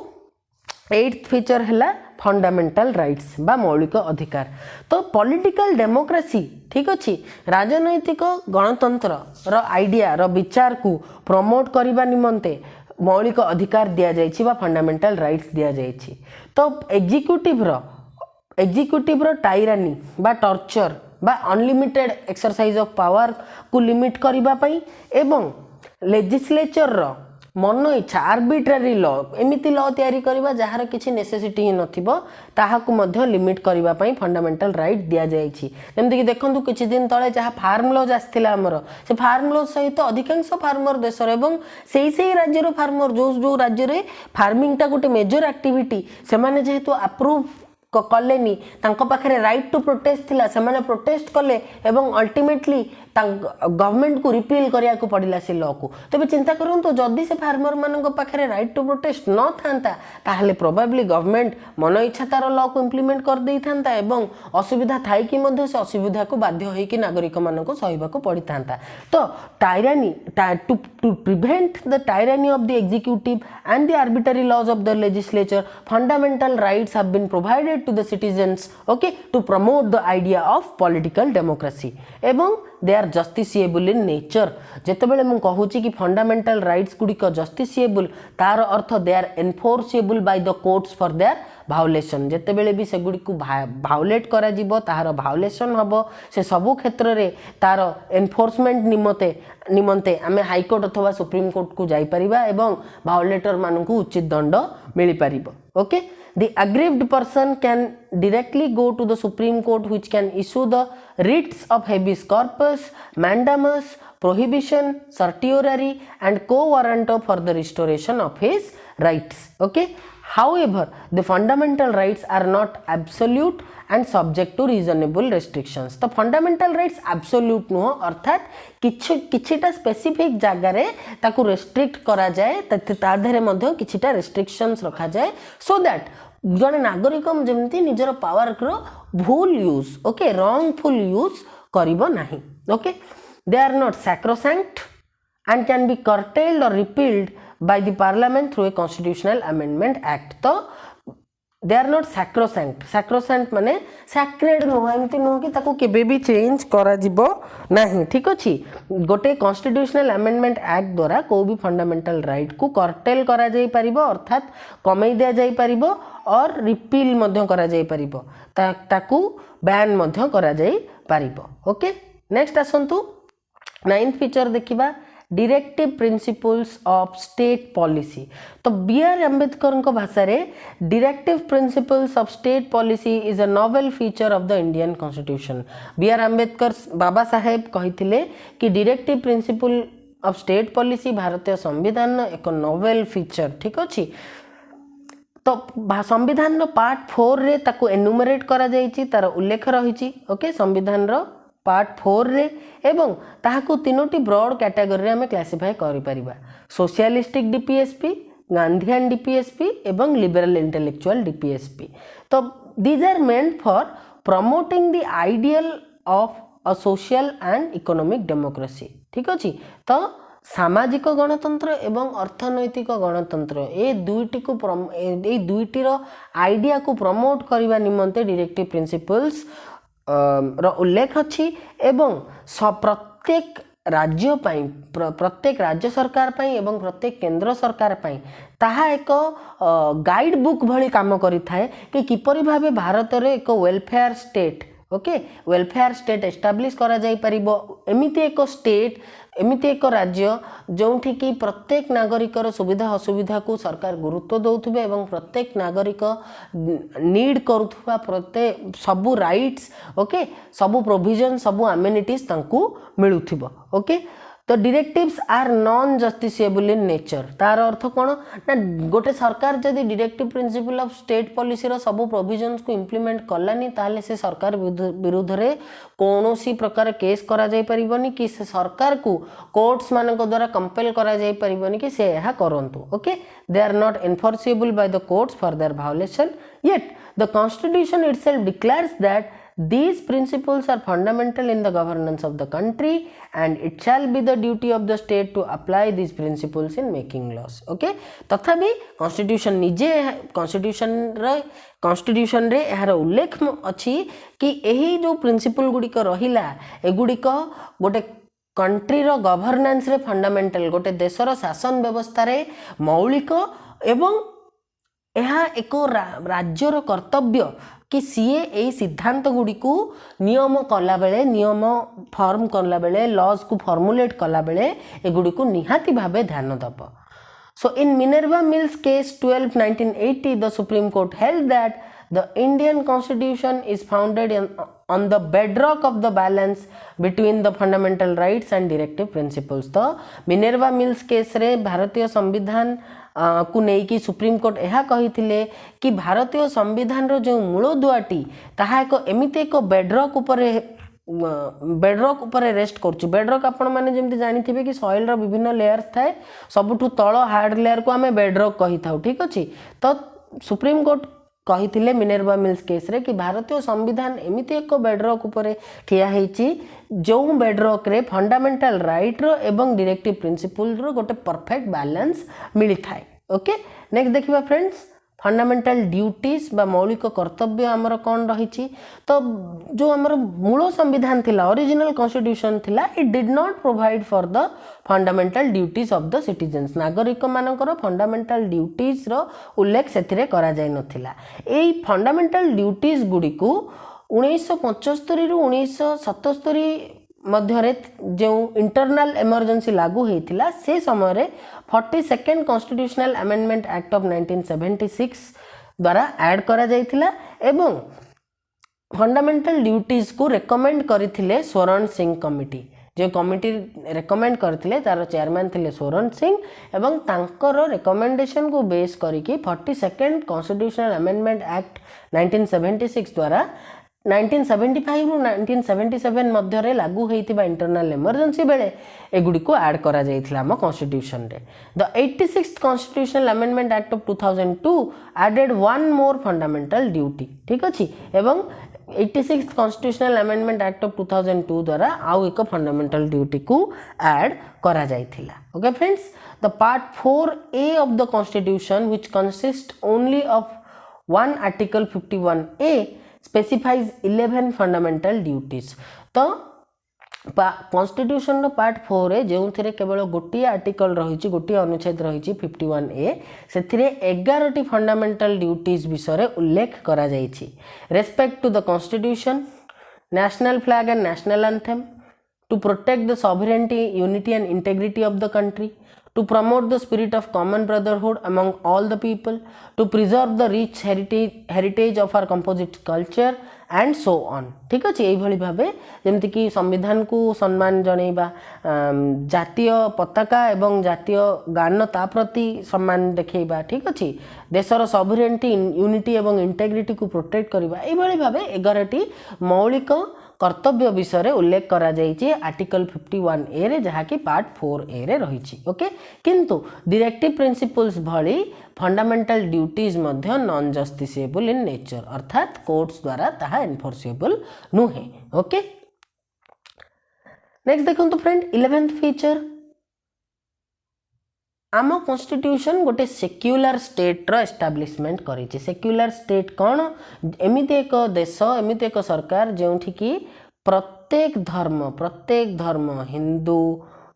8th फीचर हैला फंडामेंटल राइट्स बा मौलिक अधिकार तो पॉलिटिकल डेमोक्रेसी ठीक अच्छे राजनैतिक गणतंत्र रो आइडिया रो विचार को प्रमोट करबा निमंते मौलिक अधिकार दिया जायछि बा फंडामेंटल राइट्स दिया जायछि तो एग्जीक्यूटिव रो टाइरानी बा टॉर्चर बा अनलिमिटेड एक्सरसाइज ऑफ पावर को लिमिट करबा पई एवं लेजिस्लेचर रो मन इच्छा आर्बिट्रारी लॉ एमिति लॉ तैयारी करबा जहार किछि नेसेसिटी ही नथिबो ताहाकु मध्य लिमिट करबा पई फंडामेंटल राइट दिया जायछि जेमति कि देखंतु किछि दिन तळे जहा फार्म लॉ आस्थिला हमर से फार्म लॉ सहित अधिकांश फार्मर देशर एवं सेही राज्य रो फार्मर जो राज्य रे फार्मिंग ता गोटे मेजर एक्टिविटी से माने जेहेतु अप्रूव कलेनी तांको पाखरे राइट टू प्रोटेस्ट थिला से माने प्रोटेस्ट कले एवं अल्टीमेटली गवर्नमेंट को रिपील करिया को पड़िला से लॉ को तबे चिंता करंतु जदी से फार्मर मानक पाखरे राइट टू प्रोटेस्ट न थांता ताहले प्रोबेबली गवर्नमेंट मन इच्छा तार लॉ को इंप्लीमेंट कर देई थांता एवं असुविधा थाई कि मध्ये से असुविधा को बाध्य होई कि नागरिक मानक सहिबा को पड़ी थांता तो tyranny to prevent the tyranny of the executive and the arbitrary laws of the legislature fundamental rights have been provided to the citizens okay to promote the idea of political democracy एवं they are justiciable in nature जेतेबेले मु कहूची कि fundamental rights गुडी को justiciable तार अर्थ they are enforceable by the courts for their violation जेतेबेले भी से गुडी को violate करा जिवो तार भायोलेशन हबो से सबु क्षेत्र रे तार एनफोर्समेंट निमंते आमे हाई कोर्ट अथवा सुप्रीम कोर्ट को जाई परिबा एवं भायोलेटर मानकु उचित दंड मिली परिबो okay The aggrieved person can directly go to the Supreme Court which can issue the writs of habeas corpus, mandamus, prohibition, certiorari and quo warranto for the restoration of his rights. Okay. However, the fundamental rights are not absolute and subject to reasonable restrictions. तो fundamental rights absolute नुह अर्थात किछिटा specific जगार ताकू restrict करा जाए ताधरे मध्य किछिटा restrictions रखा जाए so that जने नागरिक जमती निजर पावर रो भूल यूज ओके रॉन्गफुल यूज करिबो नाही okay they are not sacrosanct and can be curtailed or repealed by the parliament through a constitutional amendment act तो they are not sacrosanct sacrosanct माने sacred नुह एमती नुह कि ताको केबे भी चेंज करा जिवो नाही ठीक अछि गोटे कॉन्स्टिट्यूशनल अमेंडमेंट एक्ट द्वारा को भी फंडामेंटल राइट को कर्टेल करा जाई परिबो अर्थात कमई दिया जाई परिबो और रिपील मध्य करा जाई परिबो ताकू बैन मध्य करा जाई परिबो ओके नेक्स्ट आसंतु 9th फीचर देखिबा directive principles of state policy तो बी आर अम्बेडकर भाषा रे directive principles of state policy is a novel feature of the Indian constitution B R Ambedkar Babasaheb कहिथिले कि directive principle of state policy भारतीय संविधान एक नोवेल फीचर ठीक अछि तो संविधान पार्ट 4 रे ताको एनुमरेट करा जायछि तार उल्लेख रहिछि ओके संविधान रो पार्ट 4 रे एवं ताहाको तीनोटी ब्रॉड कैटेगरी रे हमें क्लासिफाई करि परिबा सोशलिस्टिक डीपीएसपी गांधीयन डीपीएसपी एवं लिबरल इंटेलेक्चुअल डीपीएसपी तो these are meant for promoting the ideal of a social and economic democracy ठीक अछि तो सामाजिक गणतंत्र एवं अर्थनैतिक गणतंत्र ए दुईटीर आइडिया को प्रमोट करने निमंते डायरेक्टिव प्रिंसिपल्स उल्लेख अच्छी एवं प्रत्येक राज्य प्रत्येक राज्य सरकार पाई एवं प्रत्येक केंद्र सरकार पाई ताहा एक गाइड बुक भली काम करि थाए कि किपरि भाबे भारत रे एक welfare state okay welfare state establish करा जाई परिबो एमिति एक स्टेट एमिति एक राज्य जोठी कि प्रत्येक नागरिकर सुविधा असुविधा को सरकार गुरुत्व दौथुबे एवं प्रत्येक नागरिक नीड करुथुबा प्रत्येक सबु राइट्स ओके सबु प्रोविजन सबु अमेनिटीज तांकू मिलुथिबो ओके तो directives are non justiciable in nature तार अर्थ कौन ना गोटे सरकार जदि directive principle of state policy रो सब प्रोविजन्स को इम्प्लीमेंट कलानी ताले से सरकार विरुद्ध रे कौनसी प्रकार केस करा जाई परिबनी कि से सरकार को कोर्ट्स मान द्वारा कंपेल करा जाई परिबनी कि से यह करंतु okay they are not enforceable by the courts for their violation yet the constitution itself declares that these principles are fundamental in the governance of the country and it shall be the duty of the state to apply these principles in making laws okay तथापि constitution निजे constitution रे यार उल्लेख अछि कि एही जो principal गुडी को रहिला एगुडी को गोटे कंट्री रो गवर्नेंस रे फंडामेंटल गोटे देशर शासन व्यवस्था रे मौलिक एवं यह एक राज्यर कर्तव्य कि सीए ए सिद्धांत गुडी को नियम कला बेले नियम फॉर्म कला बेले लॉज को फॉर्मुलेट कला बेले ए गुडी को निहाती भाबे ध्यान दब so in Minerva Mills case 12 1980 the supreme court held that the Indian constitution is founded on the bedrock of the balance between the fundamental rights and directive principles तो मिनर्वा मिल्स केस रे भारतीय संविधान को नेकी सुप्रीम कोर्ट यह कही कि भारतीय संविधान रो जो मूल दुआटी ताहा एक एमिति एक बेडरॉक ऊपर रेस्ट करछु बेडरॉक आपण माने जेमति जानिथिबे कि सॉइल रो विभिन्न लेयर्स थाए सबुठु तळ हार्ड लेयर को आमे बेडरॉक कहि थाउ ठीक अछि तो सुप्रीम कोर्ट कही मिनर्वा मिल्स केस रे कि भारतीय संविधान एमिति एक बेडरॉक ऊपर ठिया हेछि जो बेडरॉक रे फंडामेंटल राइट रो एवं डायरेक्टिव प्रिंसिपल रो गोटे परफेक्ट बैलेंस मिली थाए ओके नेक्स्ट देखिबा फ्रेंड्स फंडामेंटल ड्यूटीज बा मौलिक कर्तव्य आमर कौन रही तो जो आमर मूल संविधान थिला ओरिजिनल कॉन्स्टिट्यूशन थिला it did not provide for the fundamental duties of the citizens नागरिक मानकर फंडामेंटल ड्यूटीज रो उल्लेख सेथिरे करा जाय नथिला एई फंडामेंटल ड्यूटीज गुडी को 1975 रु 1977 मध्य जो इंटरनल इमरजेंसी लागू होता से समय 42nd constitutional amendment act of 1976 द्वारा ऐड करा जाइथिला एवं फंडामेंटल ड्यूटीज को रेकमेंड करथिले स्वर्ण सिंह कमिटी जो कमिटी रेकमेंड करथिले तार चेयरमैन थिले स्वर्ण सिंह एवं तांकर रेकमेंडेशन को बेस करिकी 42nd कॉन्स्टिट्यूशनल अमेंडमेंट एक्ट 1976 द्वारा 1975 रु 1977 मध्य रे लागू होइतिबा इंटरनल इमरजेंसी बेले एगुडी को ऐड करा जाइथिला हम कॉन्स्टिट्यूशन रे the 86th constitutional amendment act of 2002 added one more fundamental duty ठीक अछि एवं 86th constitutional amendment act of 2002 द्वारा आउ एक फंडामेंटल ड्यूटी को ऐड करा जाइथिला okay friends the part 4A of the constitution which consist only of 1 article 51A specifies 11 fundamental duties. तो कॉन्स्टिट्यूशन पार्ट 4 रे जो थे केवल गोटे आर्टिकल रही गोटे अनुच्छेद रही 51A से 11 फंडामेंटल ड्यूटीज विषय उल्लेख करा जाइछि। Respect to the constitution, national flag and national anthem, to protect the sovereignty, unity and integrity of the country, to promote the spirit of common brotherhood among all the people, to preserve the rich heritage of our composite culture and so on। ठीक अच्छे यही भावे जमती कि संविधान को सम्मान जनइबा, जातीय पताका एवं जातीय गान ता प्रति सम्मान देखा, ठीक अच्छे देशर सॉवरेनिटी, यूनिटी एवं इंटेग्रिटी को प्रोटेक्ट करबा, यही भावे 11टी मौलिक कर्तव्य विषय उल्लेख करा जाइए आर्टिकल 51A रे, जहाँ कि पार्ट 4A रे रही। ओके, किंतु डायरेक्टिव प्रिंसिपल्स भली fundamental duties Madhya non justiciable in nature, अर्थात कोर्ट्स द्वारा ताहा एनफोर्सेबल नुहे। ओके, नेक्स्ट देखो तो फ्रेंड 11th फीचर, आम कॉन्स्टिट्यूशन गोटे सेक्युलर स्टेट रो एस्टाब्लिशमेंट करिछि। सेक्युलर स्टेट कौन? एमिति एक देश, एमिति एक सरकार जोठी कि प्रत्येक धर्म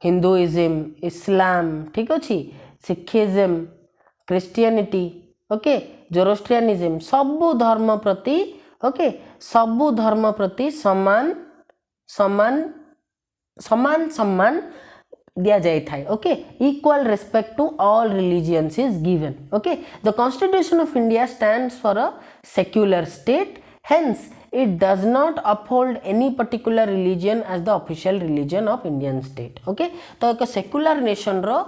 हिंदुइज्म, इस्लाम, ठीक अच्छे सिखिज्म, क्रिश्चियनिटी, ओके जोरोस्ट्रियनिज्म, सबु धर्म प्रति, ओके सबु धर्म प्रति समान समान समान सम्मान दिया जाए था। Okay, equal respect to all religions is given. Okay, the constitution of India stands for a secular state, hence it does not uphold any particular religion as the official religion of Indian state. Okay, तो एक secular nation रो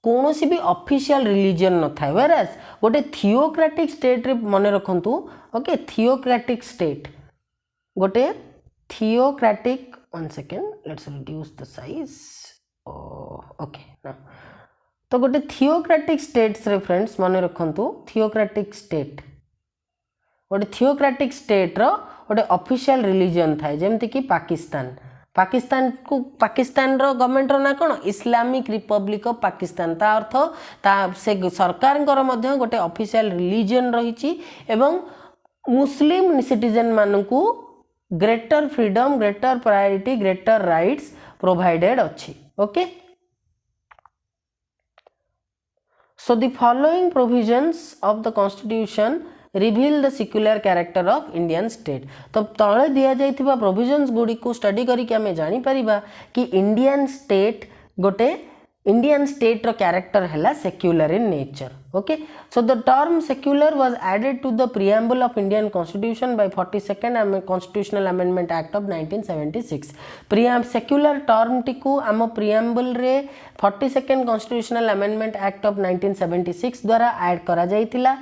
कौन सी भी official religion न था, whereas गोटे theocratic state रे मन रखंतु। Okay, theocratic state गोटे theocratic, one second let's reduce the size. Okay ना, तो गोटे थियोक्रेटिक स्टेट्स रे फ्रेंड्स मन रखंतु, थियोक्रेटिक स्टेट गोटे थियोक्रेटिक स्टेट रो गोटे ऑफिशियल रिलीजन थाए, जेमति कि पाकिस्तान रो गवर्नमेंट रो ना कोन इस्लामिक रिपब्लिक ऑफ पाकिस्तान, ता अर्थ ता से सरकार मध्य गोटे ऑफिशियल रिलीजन रही एवं मुस्लिम सिटीजन मानकू greater freedom, greater priority, greater rights provided अच्छी। Okay, so the following provisions of the constitution reveal the secular character of Indian state। तो तले दिया जाइथिबा प्रोविजन्स गुडी को स्टडी करी कि हमें जानी परिबा कि इंडियन स्टेट गोटे इंडियन स्टेट रो कैरेक्टर हैला secular in nature. Okay, so the term secular was added to the preamble of Indian constitution by 42nd constitutional amendment act of 1976। Secular term टिकू आम प्रिएम्बल रे 42nd constitutional amendment act of 1976 द्वारा add करा जाइतिला।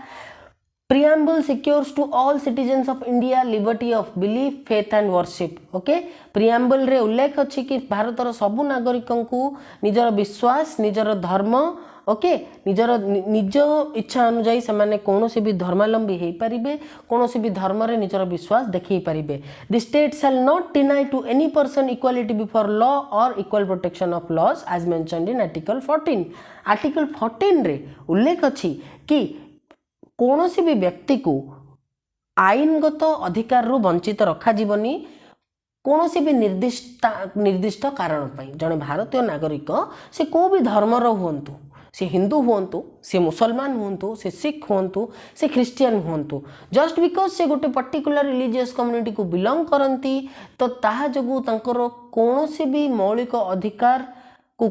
Preamble secures to all citizens of India liberty of belief, faith and worship। Okay, preamble रे उल्लेख अच्छी कि भारतर सबु नागरिकों को निजर विश्वास, निजर धर्म, ओके निजर निज इच्छा अनुजाई से माने कौनसी भी धर्मावलंबी हो पारिबे, कौनसी भी धर्म रे निजर विश्वास देखै पारिबे। The state shall not deny to any person equality before law और equal protection of laws as mentioned in article 14। Article 14 रे उल्लेख अच्छी कि कौनसी भी व्यक्ति को आईनगत अधिकार रु वंचित रखा जीवनी कौनसी भी निर्दिष्ट कारण पाई। जड़े भारतीय नागरिक से को भी धर्मर हुंतु, से हिंदू हुंतु, से मुसलमान हुंतु, से सिख हुंतु, से क्रिश्चियन हुंतु, जस्ट बिकॉज से गोटे पर्टिकुलर रिलीजियस कम्युनिटी को बिलोंग करती तो ताहा जगु तांकर कौनसी भी मौलिक अधिकार को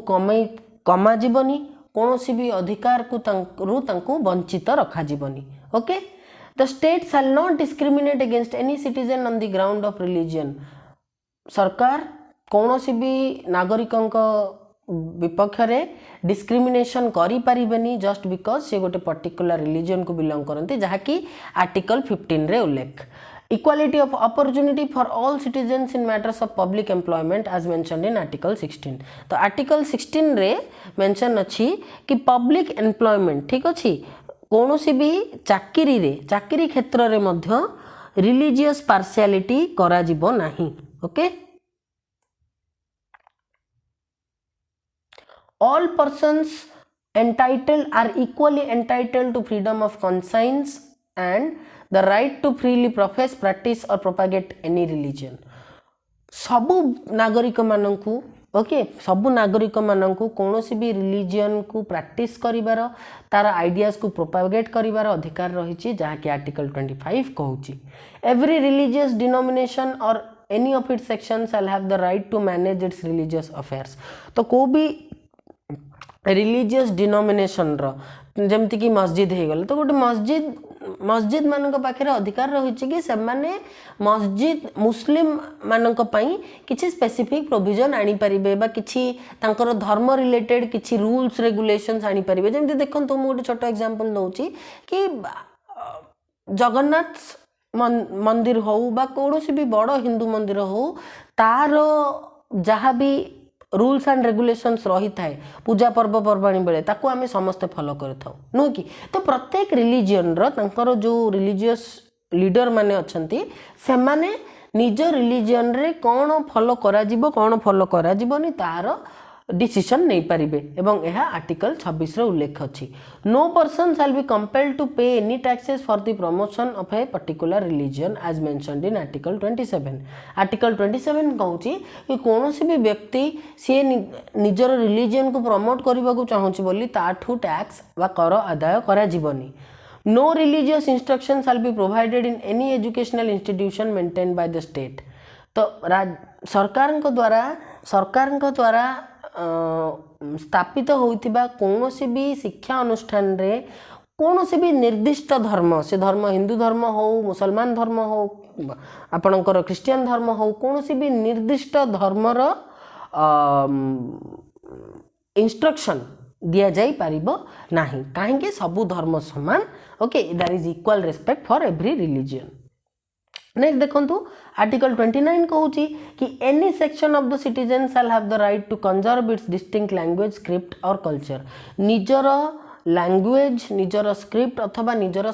कमा जीवनी, कौनसी भी अधिकार को वंचित रखा जीवनी। Okay, the state shall not discriminate against any citizen on the ground of religion. सरकार कौनसी भी नागरिकों विपक्ष रे डिस्क्रिमिनेशन करि परिबेनी जस्ट बिकॉज से गोटे पर्टिकुलर रिलीजन को बिलोंग करती, जहाँ कि आर्टिकल 15 रे उल्लेख। Equality of opportunity for all citizens in matters of public employment as mentioned in article 16। तो आर्टिकल 16 रे मेंशन अच्छी कि पब्लिक एम्प्लॉयमेंट, ठीक अच्छी कौनसी भी चाकरी क्षेत्र रे मध्य रिलीजियस पार्शियलिटी करा जिवो नाही। Okay, all persons entitled are equally entitled to freedom of conscience and the right to freely profess, practice or propagate any religion. सबु नागरिक मानकु ओके सबु नागरिक मानकु कोनोसी भी रिलीजियन को प्रैक्टिस करिवार तार आइडियाज को प्रोपागेट करिवार अधिकार रही जहाँ कि आर्टिकल 25 कहूची every religious denomination or any of its section shall have the right to manage its religious affairs. तो को भी रिलीजियस डिनोमिनेशन रो जमती कि मस्जिद हो गला तो गोटे मस्जिद मानक पाखे अधिकार रही कि से मस्जिद मुस्लिम मानक पई किछि स्पेसिफिक प्रोविजन आनी परिबे बा किछि तांकर धर्म रिलेटेड किछि रूल्स रेगुलेशंस आनी परिबे। जेमति देखन तो गोटे छोट एग्जांपल दउची कि जगन्नाथ मंदिर हो बा कोनोसी भी बड़ हिंदू मंदिर हो तार जहाँ भी रूल्स एंड रेगुलेशंस रही थाए पूजा पर्वपर्वाणी बेले ताकू आमे समस्ते फॉलो करथाउ नो कि। तो प्रत्येक रिलीजियन रो तांकर जो रिलीजियस लीडर माने अछंती से माने निज रिलीजियन रे कोन फॉलो करा जिवो कोन फॉलो करा जिवोनी तार डिसीजन नहीं पारिबे एवं यह आर्टिकल 26 रे उल्लेख अछि। No person shall be compelled to pay any taxes for the promotion of a particular religion as mentioned in article 27। Article 27 कहूची कि कोनोसी भी व्यक्ति से निजर रिलीजन को प्रमोट करबा को चाहूची बोली ताठू टैक्स वा कर आदाय करा जिवनी। No religious instruction shall be provided in any educational institution maintained by the state. तो सरकार द्वारा स्थापित होइतिबा कोनोसी भी शिक्षा अनुष्ठान रे कोनोसी भी निर्दिष्ट धर्म से धर्म हिंदू धर्म हो मुसलमान धर्म हो आपणकर क्रिश्चियन धर्म हो कोनोसी भी निर्दिष्ट धर्मर इंस्ट्रक्शन दिया जाई पारिबो नाही काहेकि सबु धर्म समान okay there is equal respect for every religion. Next देखंतु आर्टिकल 29 कहूची कि any section of the citizen shall have the right to conserve its distinct language script or culture. निजर लैंग्वेज निजर स्क्रिप्ट अथवा निजर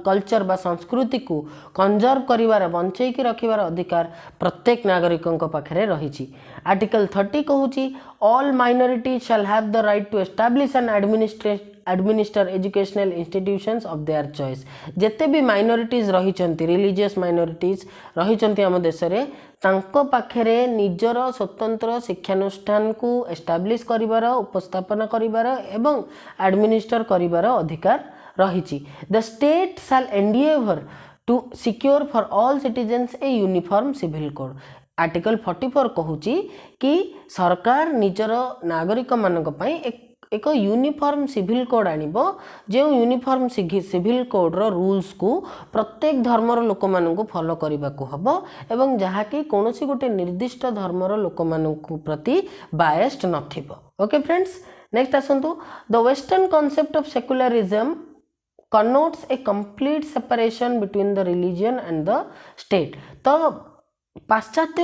कल्चर बा संस्कृति को कंजर्व करिवार बंचई की रखिवार अधिकार प्रत्येक नागरिकन को पाखरे रहिछि। आर्टिकल 30 कहूची all minorities shall have the right to establish and administer educational institutions of their choice. जेते भी माइनॉरिटीज रहिचंती रिलीजियस माइनॉरिटीज रहिचंती हम देश रे तांको पाखरे निजर स्वतंत्र शिक्षानुष्ठान को एस्टैब्लिश करिवार उपस्थापन करिवार एवं एडमिनिस्टर करिवार अधिकार रहिछि। The state shall endeavour to secure for all citizens a uniform civil code. Article 44 कहूची कि सरकार निजर नागरिक मानक पई एक यूनिफॉर्म सिविल कोड आनिबो जो यूनिफॉर्म सिविल कोड रो रूल्स को प्रत्येक धर्मर लोक मानकु फॉलो करबा को हबो एवं जहा कि कोनोसी गोटे निर्दिष्ट धर्मर लोक मानकु प्रति बायस्ड नथिबो। ओके फ्रेंड्स नेक्स्ट आसंतु the western concept of secularism connotes a complete separation between the religion and the state। तो पाश्चात्य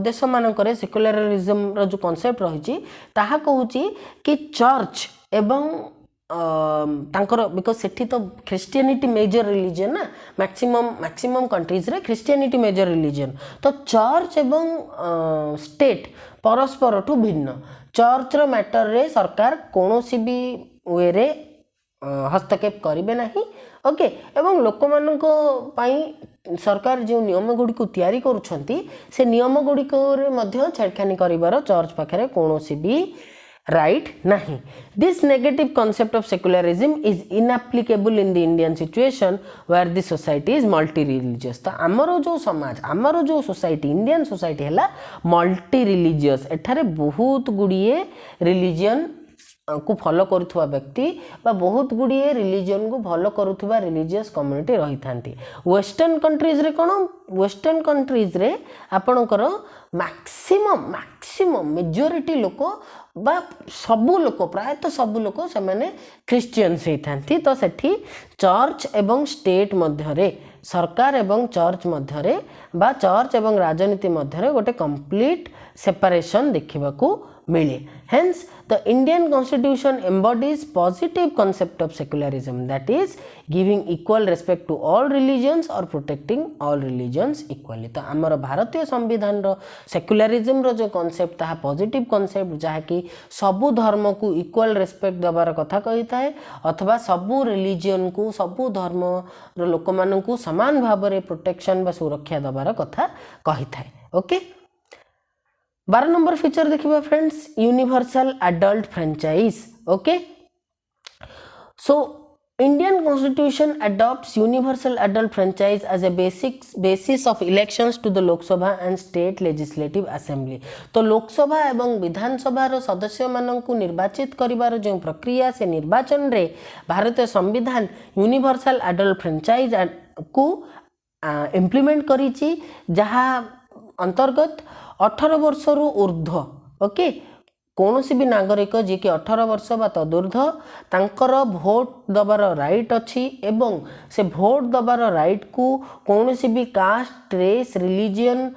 देश मानकरे सेक्युलरिज्म रो जो कांसेप्ट रही ताहा कहूची कि चर्च एवं तांकर बिकॉज सेठी तो क्रिश्चियनिटी मेजर रिलीजन ना मैक्सिमम कंट्रीज रे क्रिश्चियनिटी मेजर रिलीजन। तो चर्च एवं स्टेट परस्पर ठू भिन्न। चर्च रो मैटर रे सरकार कोनोसी भी वे रे हस्तक्षेप करिवे नाही ओके एवं लोक मानक पई सरकार जो नियम गुडी को तयारी करूछंती से नियम गुडी को रे मध्य छेड़खानी करिवार चर्च पाखरे कोनोसी भी राइट नहीं। This negative concept of secularism is inapplicable in the Indian situation where the society is multi religious. तो आमर जो समाज आमर जो सोसाइटी इंडियन सोसाइटी है मल्टी रिलीजियस एठारे बहुत गुड़िए रिलीजियन को फॉलो करुवा व्यक्ति बा बहुत गुड़िए रिलीजन को फॉलो करुवा रिलीजियस कम्युनिटी रही थांती। वेस्टर्न कंट्रीज रे कोन वेस्टर्न कंट्रीज रे आपणकर मैक्सिमम मेजॉरिटी लोक बा सबु लोक प्रायतः सबु लोक से माने क्रिश्चियंस ही थांती। तो सेठी चर्च एवं स्टेट मध्य रे सरकार एवं चर्च मध्यरे बा चर्च एवं राजनीति मध्यरे गोटे कंप्लीट सेपरेशन देखिबाकू मिले। Hence, the Indian Constitution embodies positive concept of secularism, that is giving equal respect to all religions or protecting all religions equally। तो आमर भारतीय संविधान रो सेक्युलरिज्म रो जो कॉन्सेप्ट ताहा पॉजिटिव कॉन्सेप्ट जहाँ कि सबु धर्म को इक्वल रेस्पेक्ट दबार कथा कही थाए अथवा सबु रिलीजन को सबु धर्म रो लोक मानन को समान भाव में प्रोटेक्शन बा सुरक्षा दबार कथा कही थाए। ओके 12 नंबर फीचर देखिबा friends universal adult franchise. Okay so Indian constitution adopts universal adult franchise as a basis of elections to the Lok Sabha and state legislative assembly। तो लोकसभा एवं विधानसभा रो सदस्य माननकु निर्वाचित करिवार जो प्रक्रिया से निर्वाचन रे भारतीय संविधान यूनिवर्सल एडल्ट फ्रेंचाइज को इम्प्लीमेंट करिछि जहा अंतर्गत 18 वर्ष रु ऊर्ध्व ओके कौन सी भी नागरिक जी कि 18 वर्ष बा तदूर्ध्व तांकर भोट दबार राइट अच्छी एवं से भोट दबार राइट को कौन सी भी कास्ट रेस रिलीजन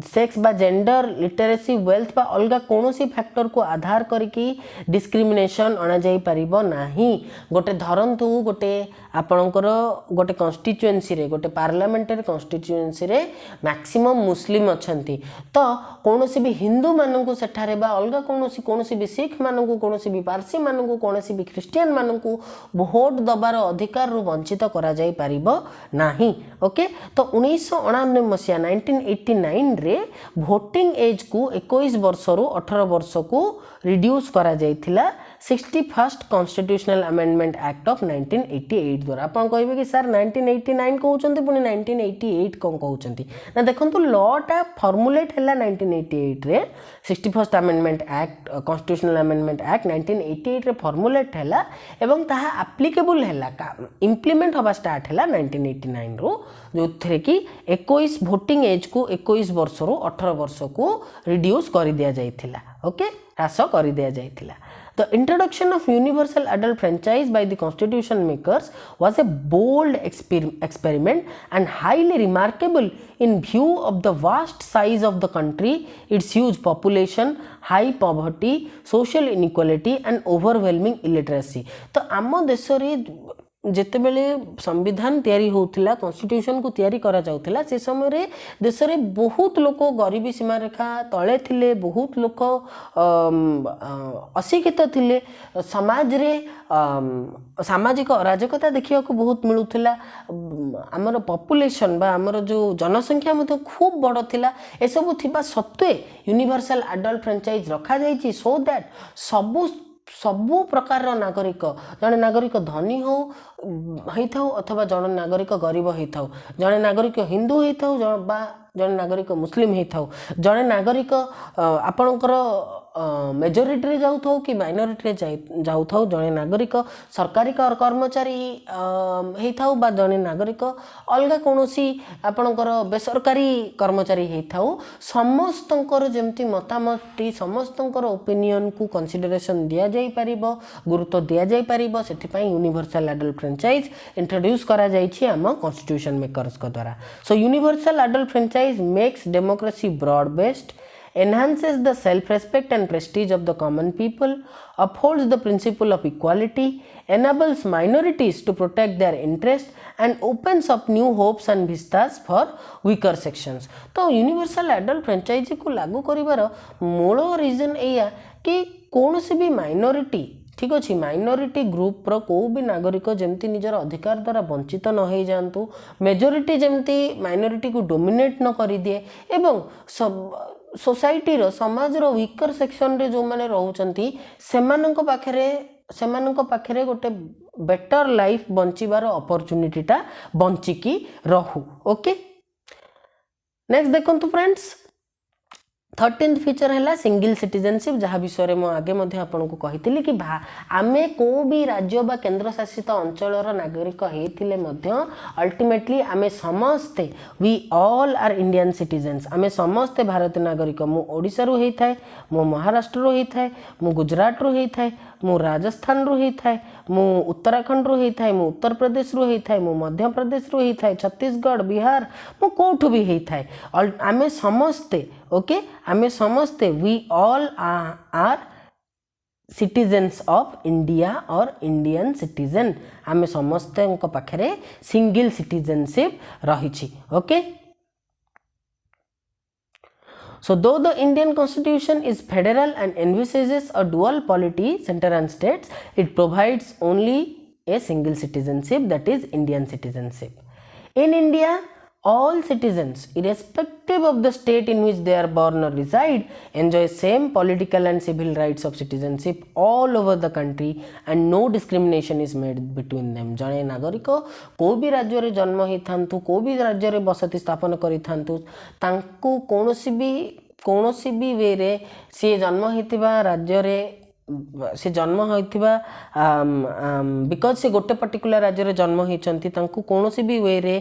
सेक्स बा जेंडर लिटरेसी वेल्थ बा अलगा कौन सी फैक्टर को आधार करके डिस्क्रिमिनेशन अना जाई परिबो नाही। गोटे धरंतु गोटे आपणकर गोटे कॉन्स्टिट्यूएंसी रे गोटे पार्लियामेंटरी कॉन्स्टिट्यूएंसी रे मैक्सिमम मुस्लिम अछंती तो कौन सी भी हिंदू माननकु सेठारे बा अलगा कौन सी भी सिख माननकु कौन सी भी पारसी माननकु कौन सी भी क्रिश्चियन माननकु भोट दबार अधिकार रु वंचित करा जाई परिबो नाही। ओके तो 1999 मसिया 1989 रे भोटिंग एज को 21 वर्ष रु 18 वर्ष को रिड्यूस करा जाइथिला 61st constitutional amendment act of 1988 द्वारा। आपण कहबे कि सर 1989 कहउचंती पुनी 1988 कोन कहउचंती ना देखंतु लॉटा फॉर्मुलेट हैला 1988 रे 61st amendment act constitutional amendment act 1988 रे फॉर्मुलेट हैला एवं ताहा एप्लीकेबल हैला इंप्लीमेंट होबा स्टार्ट हैला 1989 रो जो थरे कि 21 वोटिंग एज को 21 वर्ष रु 18 वर्ष को रिड्यूस कर दिया जाइथिला। ओके ह्रास कर दिया जाइथिला। The introduction of universal adult franchise by the constitution makers was a bold experiment and highly remarkable in view of the vast size of the country, its huge population, high poverty, social inequality and overwhelming illiteracy। तो आम देश रे जेते बेले संविधान तैयारी होउथिला constitution को तैयारी करा जाउथिला से समय रे देश रे बहुत लोक गरीबी सीमा रेखा तळे थिले बहुत लोक अशिक्षित थिले समाज रे सामाजिक अराजकता देखिया को बहुत मिलुथिला हमर पॉपुलेशन बा हमर जो जनसंख्या मते खूब बड़ थिला ए सब थिबा सत्वे यूनिवर्सल एडल्ट फ्रेंचाइज रखा जाईची सो दैट सबु प्रकार नागरिक जड़े नागरिक धनी हो थाउ अथवा जड़े नागरिक गरीब होता जड़े नागरिक हिंदू होता जड़े नागरिक मुस्लिम होता जड़े नागरिक आपणकर मेजोरिटी रे जाऊ थाउ कि माइनॉरिटी रे जाऊ थाउ जड़े नागरिक सरकारी कर्मचारी होता बा जड़े नागरिक अलगा कौनसी आपणकर बेसरकारी कर्मचारी होता समस्तंकर जेमती मतामत समस्तंकर ओपिनियन को कंसीडरेशन दिया जाई परिबो गुरुत्व दिया जाई परिबो सेथिपई यूनिवर्सल एडल्ट फ्रेंचाइज इंट्रोड्यूस करा जाईछि आम कॉन्स्टिट्यूशन मेकर्स को द्वारा। So universal adult franchise makes democracy broad based, enhances the self-respect and prestige of the common people, upholds the principle of equality, enables minorities to protect their interests and opens up new hopes and vistas for weaker sections। तो universal adult franchise को लागू करिवार मूल reason एया कि कौन से भी minority ठीक अच्छे माइनॉरिटी ग्रुप रो को भी नागरिक जमती निजर अधिकार द्वारा वंचित न हो जातु मेजोरिटी जमती माइनॉरिटी को डोमिनेट न कर दिए एवं सोसाइटी रो समाज रो वीकर सेक्शन रे जो माने रहउचंती सेमानंक पाखरे गोटे बेटर लाइफ बंचिबार अपॉर्चुनिटी टा बंचिकी रहू। ओके नेक्स्ट देखंतु फ्रेंड्स 13th फीचर है सिंगल सिटीजनशिप जहाँ विषय में आगे आपको कही कि आमे को भी राज्य बा केंद्र शासित अंचलर नागरिक होते अल्टीमेटली आमे समस्ते we all are Indian citizens आमे समस्ते भारतीय नागरिक मु ओडिशा रु होता है मु महाराष्ट्र रु होता है मु गुजरात रु होता है मु राजस्थान रु होता है मु उत्तराखंड रु होता है मु उत्तर प्रदेश रु होता है मु मध्य प्रदेश रु होता है छत्तीसगढ़ बिहार मु कोठु भी होता है आमे समस्ते ओके आमे समस्ते we all are citizens of India और इंडियन सिटीजन आमे समस्ते पाखरे सिंगल सिटीजनशिप रही okay So though the Indian constitution is federal and envisages a dual polity center and states, it provides only a single citizenship, that is Indian citizenship. In India, all citizens irrespective of the state in which they are born or reside enjoy same political and civil rights of citizenship all over the country and no discrimination is made between them. जड़े नागरिक को भी राज्य रे जन्म ही थांतु को भी राज्य रे बसति स्थापन करि थांतु तांकु कोनोसी भी वे रे से जन्म हितिबा राज्य रे से जन्म होइथिबा बिकॉज से गोटे पर्टिकुलर राज्य रे जन्म हिचंती तांकु कोनोसी भी वे रे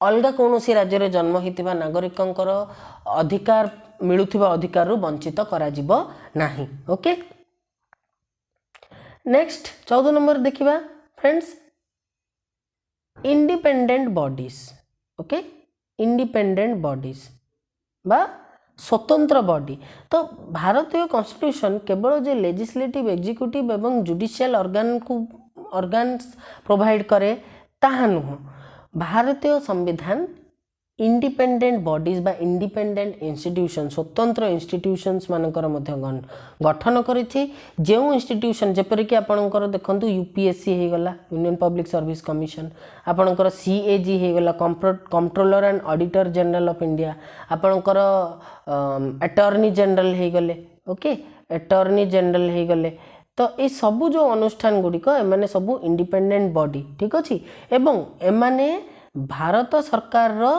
अलगा कौनसी राज्य रे जन्म होइथिबा नागरिकंकर अधिकार मिलुथिबा अधिकार रु वंचित करा जिवो नाही ओके नेक्स्ट 14 नंबर देखिबा friends independent bodies okay independent bodies बा स्वतंत्र बॉडी तो भारतीय कॉन्स्टिट्यूशन केवल जे लेजिस्लेटिव एग्जीक्यूटिव एवं जुडिशियल ऑर्गन्स प्रोवाइड करे ताहा नुह भारतीय संविधान इंडिपेंडेंट बॉडीज बा इंडिपेंडेंट इंस्टीट्यूशन स्वतंत्र इंस्टीट्यूशंस मानकर मध्य गठन करिछि जे इंस्टीट्यूशन जेपर कि आपनकर देखंतु यूपीएससी हे गला यूनियन पब्लिक सर्विस कमिशन आपनकर सीएजी हे गला controller and auditor general of India आपनकर अटॉर्नी जनरल हे गले ओके अटॉर्नी जनरल हे गले तो ये सबू जो अनुष्ठान गुड़िक एमाने सबू इंडिपेंडेंट बॉडी ठीक अच्छे एवं एमाने भारत सरकार रो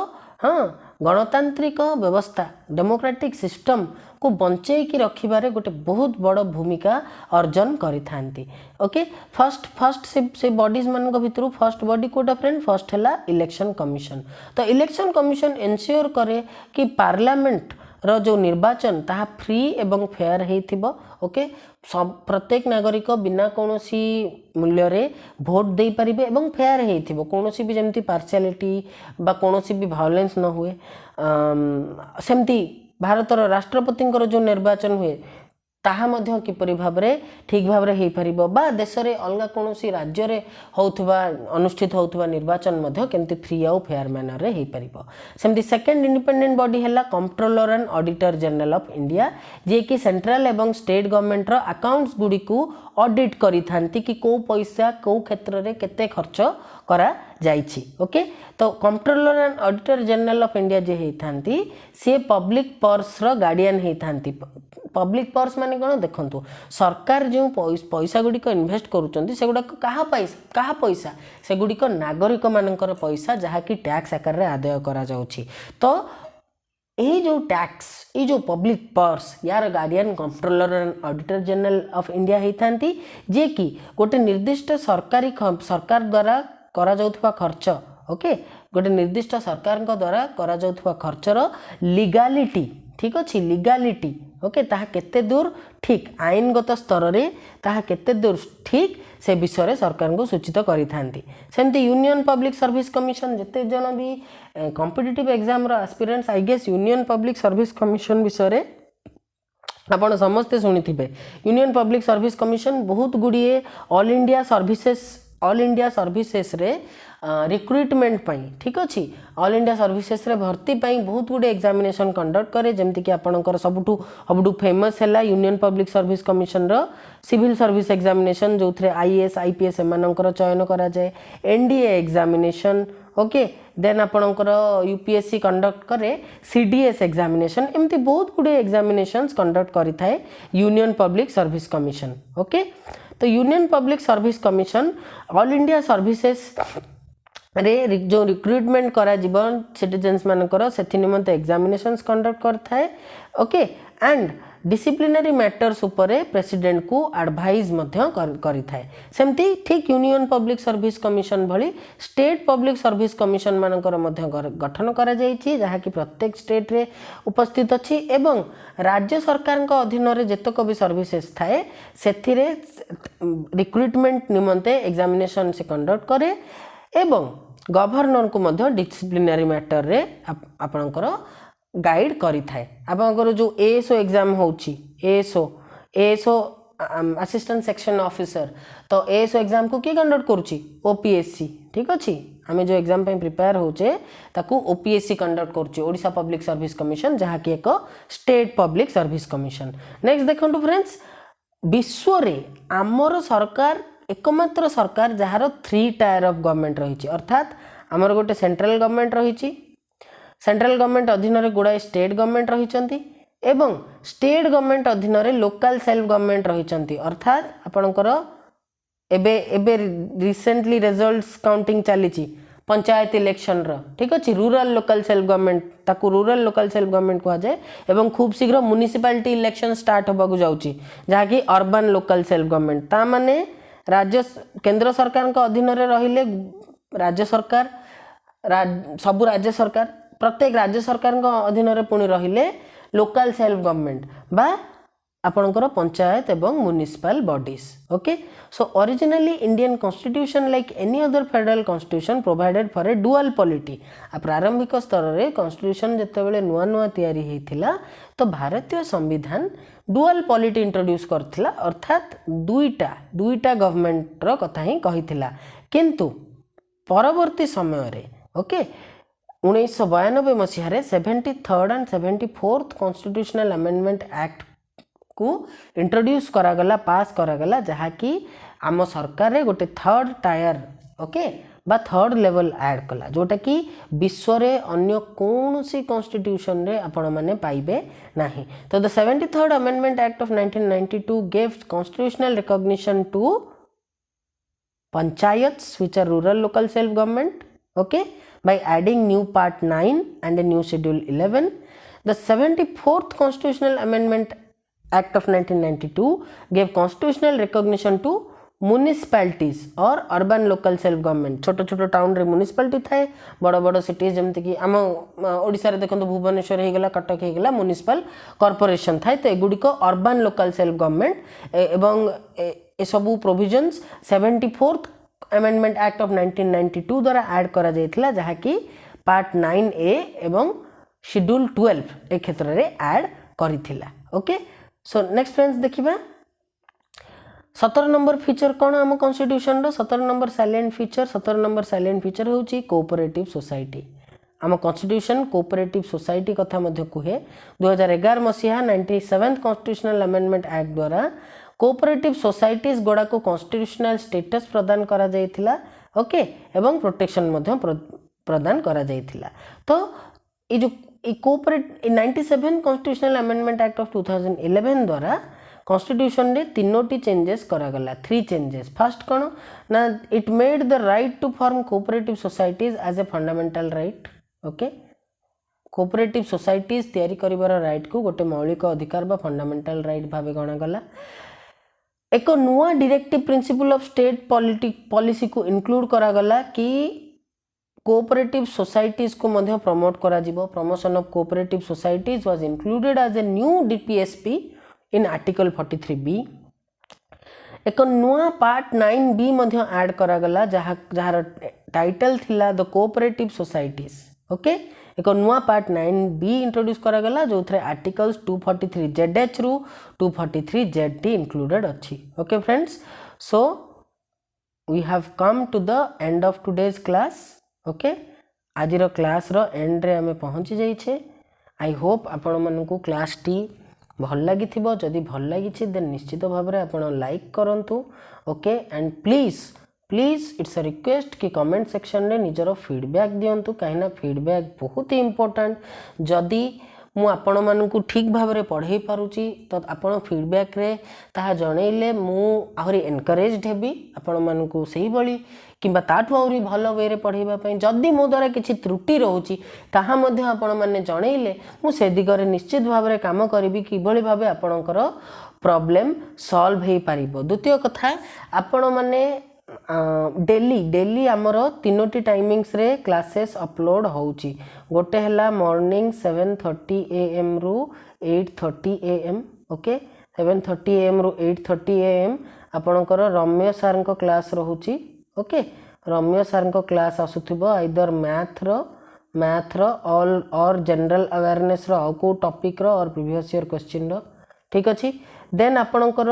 हाँ गणतांत्रिक व्यवस्था डेमोक्रेटिक सिस्टम को बंचेकी रखिबारे गोटे बहुत बड़ भूमिका अर्जन करि थांती ओके फर्स्ट से बॉडीज मान भितर फर्स्ट बॉडी कोटा फ्रेंड फर्स्ट है इलेक्शन कमिशन तो इलेक्शन कमिशन एनश्योर करे कि पार्लियामेंट रो जो निर्वाचन ताहा फ्री एवं फेयर हेइथिबो ओके सब प्रत्येक नागरिक बिना कोनोसी मूल्य रे भोट दे परिबे एवं फेयर हेइथिबो कोनोसी भी जेमती पार्शियलिटी बा कोनोसी भी वायलेंस न हुए सेमती भारतर राष्ट्रपति जो निर्वाचन हुए ताहा मध्य किपरि भाबरे ठीक भाबरे हेइ परिबो बा देश रे अलगा कोनोसी राज्य रे होउथबा अनुष्ठित होउथबा निर्वाचन मध्य केमती फ्री आउ फेयर मैनर रे हेइ परिबो सेमती सेकंड इंडिपेंडेंट बॉडी हैला controller and auditor general of India जे कि सेंट्रल एवं स्टेट गवर्नमेंट रो अकाउंट्स गुडी को ऑडिट करि थांती कि को पैसा को क्षेत्र रे केते खर्च करा जाइछि ओके तो controller and auditor general of India जे हेइ थांती से पब्लिक पर्स रो गार्डियन हेइ थांती पब्लिक पर्स माने कोन देखंतु सरकार जो पैसा गुडी को इन्वेस्ट करूचंती से गुडा कहा पैसा से गुडी को नागरिक मानकर पैसा जहा कि टैक्स आकार रे आदाय करा जाउछि तो यही जो टैक्स ये जो पब्लिक पर्स यार guardian controller and auditor general of India होती जे कि गोटे निर्दिष्ट सरकार द्वारा करा जाउथबा खर्च ओके गोटे निर्दिष्ट सरकार द्वारा करा जाउथबा खर्चर लीगालिटी ठीक अच्छे लीगालिटी ओके ताहा केते दूर ठीक आईनगत स्तर रे ताहा केते दूर ठीक से विषय सरकार को सूचित करि थांती सेमती यूनियन पब्लिक सर्विस कमिशन जते जन भी कॉम्पिटिटिव एग्जाम रो aspirants I guess union public service commission विषय रे आपण समस्ते सुनिथिबे यूनियन पब्लिक सर्विस कमिशन बहुत गुड़िए ऑल इंडिया सर्विसेस रे रिक्रुटमेंट पाई ठीक अच्छे ऑल इंडिया सर्विसेस रे भर्ती पाई बहुत गुडे एग्जामिनेशन कंडक्ट करे जेमती कि आपनकर सबुठू फेमस है यूनियन पब्लिक सर्विस कमिशन रो सिविल सर्विस एग्जामिनेशन जो थे आईएएस आईपीएस एमानकर चयन करा जाए एनडीए एग्जामिनेशन ओके देन आपनकर यूपीएससी कंडक्ट करे सीडीएस एग्जामिनेशन एमती बहुत गुडे एग्जामिनेशंस कंडक्ट करि थाए union public service commission okay तो union public service commission all India services रे जो रिक्रुटमेंट करा सिटीजन्स मानकर से निमंते एग्जामिनेशंस कंडक्ट करथाए ओके एंड डिसिप्लिनरी मैटर्स उपरे प्रेसिडेंट को एडवाइज करिथाए सेमती ठीक यूनियन पब्लिक सर्विस कमिशन भली स्टेट पब्लिक सर्विस कमिशन मानकर गठन करा जायछि जहा कि प्रत्येक स्टेट रे उपस्थित अछि एवं राज्य सरकार का अधीन रे जेतक भी सर्विसेस थाए सेथिरे रिक्रुटमेंट निमंते एग्जामिनेशन से कंडक्ट करे एवं गवर्नर को मध्य डिसिप्लिनरी मैटर रे आपनकर गाइड करि थाए आपनकर जो एएसओ एग्जाम होची एएसओ असिस्टेंट सेक्शन ऑफिसर तो एएसओ एग्जाम को किए कंडक्ट करूची ओपीएससी ठीक अछि आमे जो एग्जाम पे प्रिपेयर होचे ताकू ओपीएससी कंडक्ट करूची ओडिशा पब्लिक सर्विस कमिशन जहा कि एक state public service commission next देखंतु फ्रेंड्स विश्व रे आमर सरकार एकमात्र सरकार जहार 3 टायर ऑफ गवर्नमेंट रही अर्थात आमर गोटे सेंट्रल गवर्नमेंट रही सेंट्रल गवर्नमेंट अधीन रे गुड़ाए स्टेट गवर्नमेंट रही एवं स्टेट गवर्नमेंट अधीन रे लोकल सेल्फ गवर्नमेंट रही अर्थात आपणकर एबे एबे रिसेंटली रिजल्ट्स काउंटिंग चली पंचायत इलेक्शन रो ठीक अच्छे रूरल लोकल सेल्फ गवर्नमेंट ताकू रूरल लोकल सेल्फ गवर्नमेंट कह जाए एवं खूब शीघ्र म्युनिसिपालिटी इलेक्शन स्टार्ट होबाकू जाउची जहाँकि अर्बन लोकल सेल्फ गवर्नमेंट ता माने राज्य केंद्र सरकार का अधीन रे रहिले राज्य सरकार सबु राज्य सरकार प्रत्येक राज्य सरकार का अधीन रे पुणी रहिले लोकल सेल्फ गवर्नमेंट बा आपणकर पंचायत एवं municipal bodies okay so originally Indian constitution like any other federal constitution provided for A dual polity प्रारंभिक स्तर रे कॉन्स्टिट्यूशन जेतेबेले नुआ नुआ तैयारी हेतिला तो भारतीय संविधान डुअल पॉलिटी इंट्रोड्यूस करथिला अर्थात दुईटा गवर्नमेंट रो कथा ही कहिथिला किंतु परवर्ती समय रे okay 1992 Masih 73rd and 74th constitutional amendment act को इंट्रोड्यूस करागला पास करागला जहाँ कि आम सरकार रे गोटे 3rd टायर ओके बा 3rd लेवल ऐड कला जोटा कि विश्व रे अन्य कौन सी कॉन्स्टिट्यूशन रे आपण माने पाइबे नाही तो the 73rd amendment act of 1992 gave constitutional recognition to panchayats which are rural local self government okay by adding new part 9 and a new schedule 11 the 74th constitutional amendment act of 1992 gave constitutional recognition to municipalities or urban local self government छोटो छोटो town रे municipality थाए बड़ बड़ cities जमते कि आम ओडिसा रे देखंतु भुवनेश्वर हे गेला कटक हे गेला म्युनिसिपल कॉर्पोरेशन थाए तो एगुडी को अर्बन लोकल सेल्फ गवर्नमेंट एवं ए सबु provisions 74th amendment act of 1992 द्वारा ऐड करा जायथिला जहा कि पार्ट 9A एवं शेड्यूल 12 ए क्षेत्र रे ऐड करिथिला ओके सो नेक्स्ट फ्रेंड्स देखिबा 17 नंबर फीचर कौन आम कॉन्स्टिट्यूशन रो 17 नंबर साइलेंट फीचर होची कोऑपरेटिव सोसाइटी आम कॉन्स्टिट्यूशन कोऑपरेटिव सोसाइटी कथा मध्य कुहे 2011 मसीहा 97th कॉन्स्टिट्यूशनल अमेंडमेंट एक्ट द्वारा कोऑपरेटिव सोसाइटीज गुड़ा को कॉन्स्टिट्यूशनल स्टेटस प्रदान करा जायथिला ओके एवं प्रोटेक्शन मध्य प्रदान करा जायथिला तो ये जो cooperate 97 constitutional amendment act of 2011 द्वारा कॉन्स्टिट्यूशन रे तीनोटी चेंजेस करा गला 3 चेंजेस फर्स्ट कौन ना it made the right to form cooperative societies as a fundamental right okay cooperative societies तैयारी करिवार राइट को गोटे मौलिक अधिकार बा फंडामेंटल राइट भाबे गणा गला एक नुआ directive principle of state policy को इंक्लूड करा गला कि कोऑपरेटिव सोसाइटीज को मध्य प्रमोट करा जिवो promotion of cooperative societies was included as a new DPSP in article 43B एक नुआ पार्ट 9B मध्य ऐड करा गला जहार टाइटल थिला द कोऑपरेटिव सोसाइटीज ओके एक नुआ पार्ट 9B इंट्रोड्यूस करा गला जो थरे आर्टिकल्स 243ZH रु 243ZT इंक्लूडेड अच्छी okay friends so we have come to the end of today's class okay आज क्लास रो एंड रे हमें पहुंची जाइछे आई होप आपण मानकू क्लास टी भल लगी जदि भल लगी देन निश्चित भाव में आपण लाइक करंतु okay and please it's a request कि कमेंट सेक्शन रे निजर फीडबैक दियंतु कहीं फीडबैक बहुत ही इंपोर्टेंट जदि मु आपण मानकु ठीक भाव में पढ़े पारुची तो आपण फीडबैक रे ताहा जणैले मु आहुरी एनकरेज्ड हेबी आपण मानकु सही बळी किंबा ताठू आहुरी भलो वे रे पढ़ेबा पई जदी मो द्वारा किछि त्रुटि रहउची ताहा मध्ये आपण माने जणैले मु से दिगरे निश्चित भाव में काम करिबी किभଳି भाबे आपणकर प्रॉब्लम सॉल्व हे पारिबो। द्वितीय कथा आपण माने डेली डेली आमर तीनोटी टाइमिंग्स रे क्लासेस अपलोड होउची। गोटे हला मॉर्निंग 7:30 AM रु 8:30 AM ओके 7:30 AM रु 8:30 AM आपणकर रम्य सर को क्लास रहउची ओके रम्य सर को क्लास आसुथिबो आइदर मैथ रो ऑल और जनरल अवेयरनेस रो आउ को टॉपिक रो और प्रीवियस ईयर क्वेश्चन रो ठीक अछि। देन आपणकर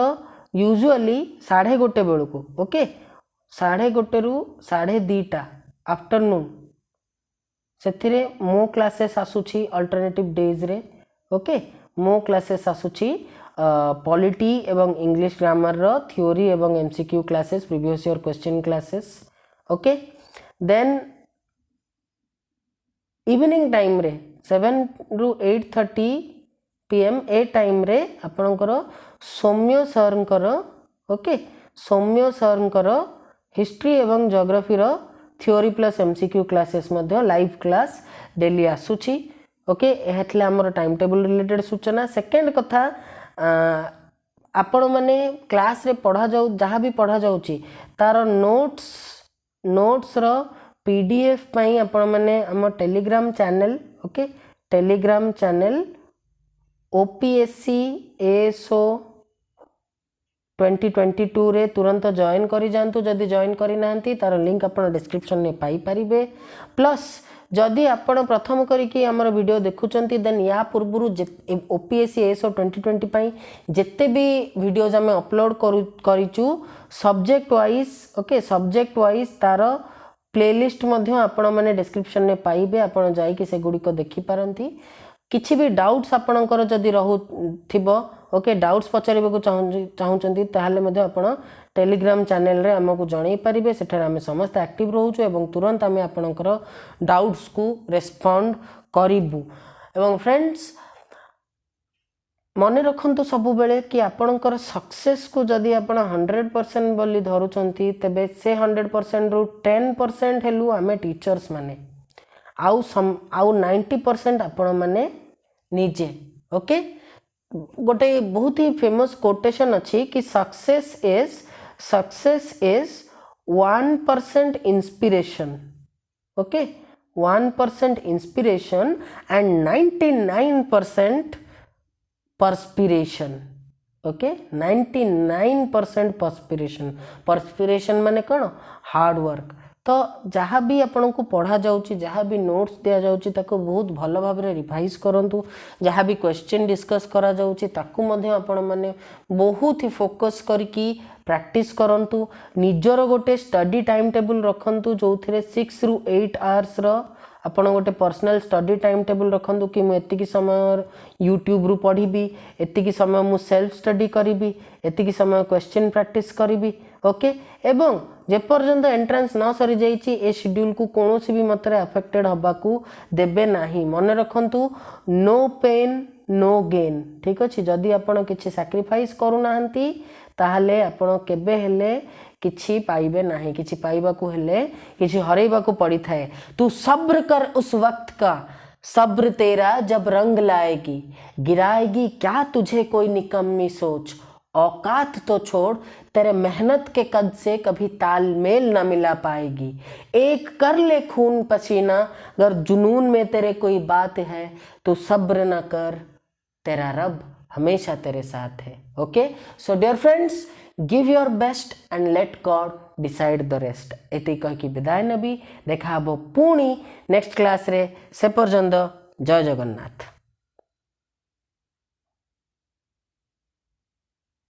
यूजुअली 1:30 बेलू को ओके 1:30 रु 2:30 आफ्टरनून से मो क्लासेस आसुची अल्टरनेटिव डेज रे ओके मो क्लासेस आसुची पॉलिटी एवं इंग्लिश ग्रामर रो थ्योरी एवं MCQ classes previous year question classes okay. Then evening time रे 7 रु 8:30 PM ए टाइम रे आपणकर सौम्य सरंकर ओके सौम्य सरंकर हिस्ट्री एवं ज्योग्राफी रो थ्योरी प्लस एमसीक्यू क्लासेस मध्य लाइव क्लास डेली आसुची ओके एथले हमर टाइम टेबल रिलेटेड सूचना। सेकंड कथा आपण माने क्लास रे पढ़ा जाउ जहाँ भी पढ़ा जाउची तार नोट्स रो पीडीएफ पई आपण माने हम Telegram channel okay Telegram channel OPSC ASO 2022 रे तुरंत जॉइन करी जानतु जदि जॉइन करी नांती तार लिंक आपण डिस्क्रिप्शन में पाई परिबे। प्लस जदि आपण प्रथम करी कि हमर वीडियो देखुचंती देन या पूर्वरु OPSC ASO 2020 पई जेते भी वीडियोज हम अपलोड करिचु subject wise okay subject wise तार प्लेलिस्ट मध्य आपण माने डिस्क्रिप्शन में पाइबे आपण जाई कि से गुडी को देखि पारंती। किछि भी डाउट्स आपणकर जदि रहु थिबो ओके डाउट्स पचारिबा चाहूचंती ताहले मध्ये आपण टेलीग्राम चैनल रे हमकु जणाई परिबे सेठार हम समस्त एक्टिव रहउछु एवं तुरंत हम आपणकर डाउट्स को रेस्पोंड करिबु। एवं फ्रेंड्स मने रखंतु सब बेले कि आपणकर सक्सेस को जदि आपण 100% बोली धरुचंती तबे से 100% रु 10% हेलु आमे टीचर्स माने आउ 90% आपण माने निजे ओके। गोटे बहुत ही फेमस कोटेशन अच्छी कि success is 1% inspiration okay 1% inspiration and 99% perspiration okay 99% perspiration माने कौन हार्ड वर्क। तो जहाँ भी आपण को पढ़ा जाउची जहाँ भी नोट्स दिया जाउची ताको बहुत भल भाव में रिवाइज करंतु जहाँ भी क्वेश्चन डिस्कस करा जाउची ताको मध्ये आपण माने बहुत ही फोकस करके प्रैक्टिस करंतु निजर गोटे स्टडी टाइम टेबल रखंतु जो 6 रु 8 आवर्स रो आपण गोटे पर्सनल स्टडी टाइम टेबल रखंतु कि मु एतिकी समय यूट्यूब रु पढ़ी एतिकी समय मु सेल्फ स्टडी करी एतिकी समय क्वेश्चन प्रैक्टिस करी ओके। एवं जे पर्यंत एंट्रेंस न सरी जाइछि ए शेड्यूल को कोनोसी भी मतरे अफेक्टेड हबाकू देबे नाही। मन रखंतु नो पेन नो गेन ठीक अछि। जदि आपण किछि सैक्रिफाइस करू नाहंती ताहले आपण केबे हेले किछि पाइबे नाही किछि पाइबाकू हेले किछि हरैबाकू पड़ी थाए। तू सब्र कर उस वक्त का सब्र तेरा जब रंग लाएगी गिराएगी क्या तुझे कोई निकम्मी सोच औकात तो छोड़ तेरे मेहनत के कद से कभी तालमेल न मिला पाएगी। एक कर ले खून पसीना अगर जुनून में तेरे कोई बात है तो सब्र न कर तेरा रब हमेशा तेरे साथ है okay. So dear friends give your best and let God decide the rest एति कह कि विदाय नबी देखा पुणी नेक्स्ट क्लास रे से पर्यंत जय जगन्नाथ।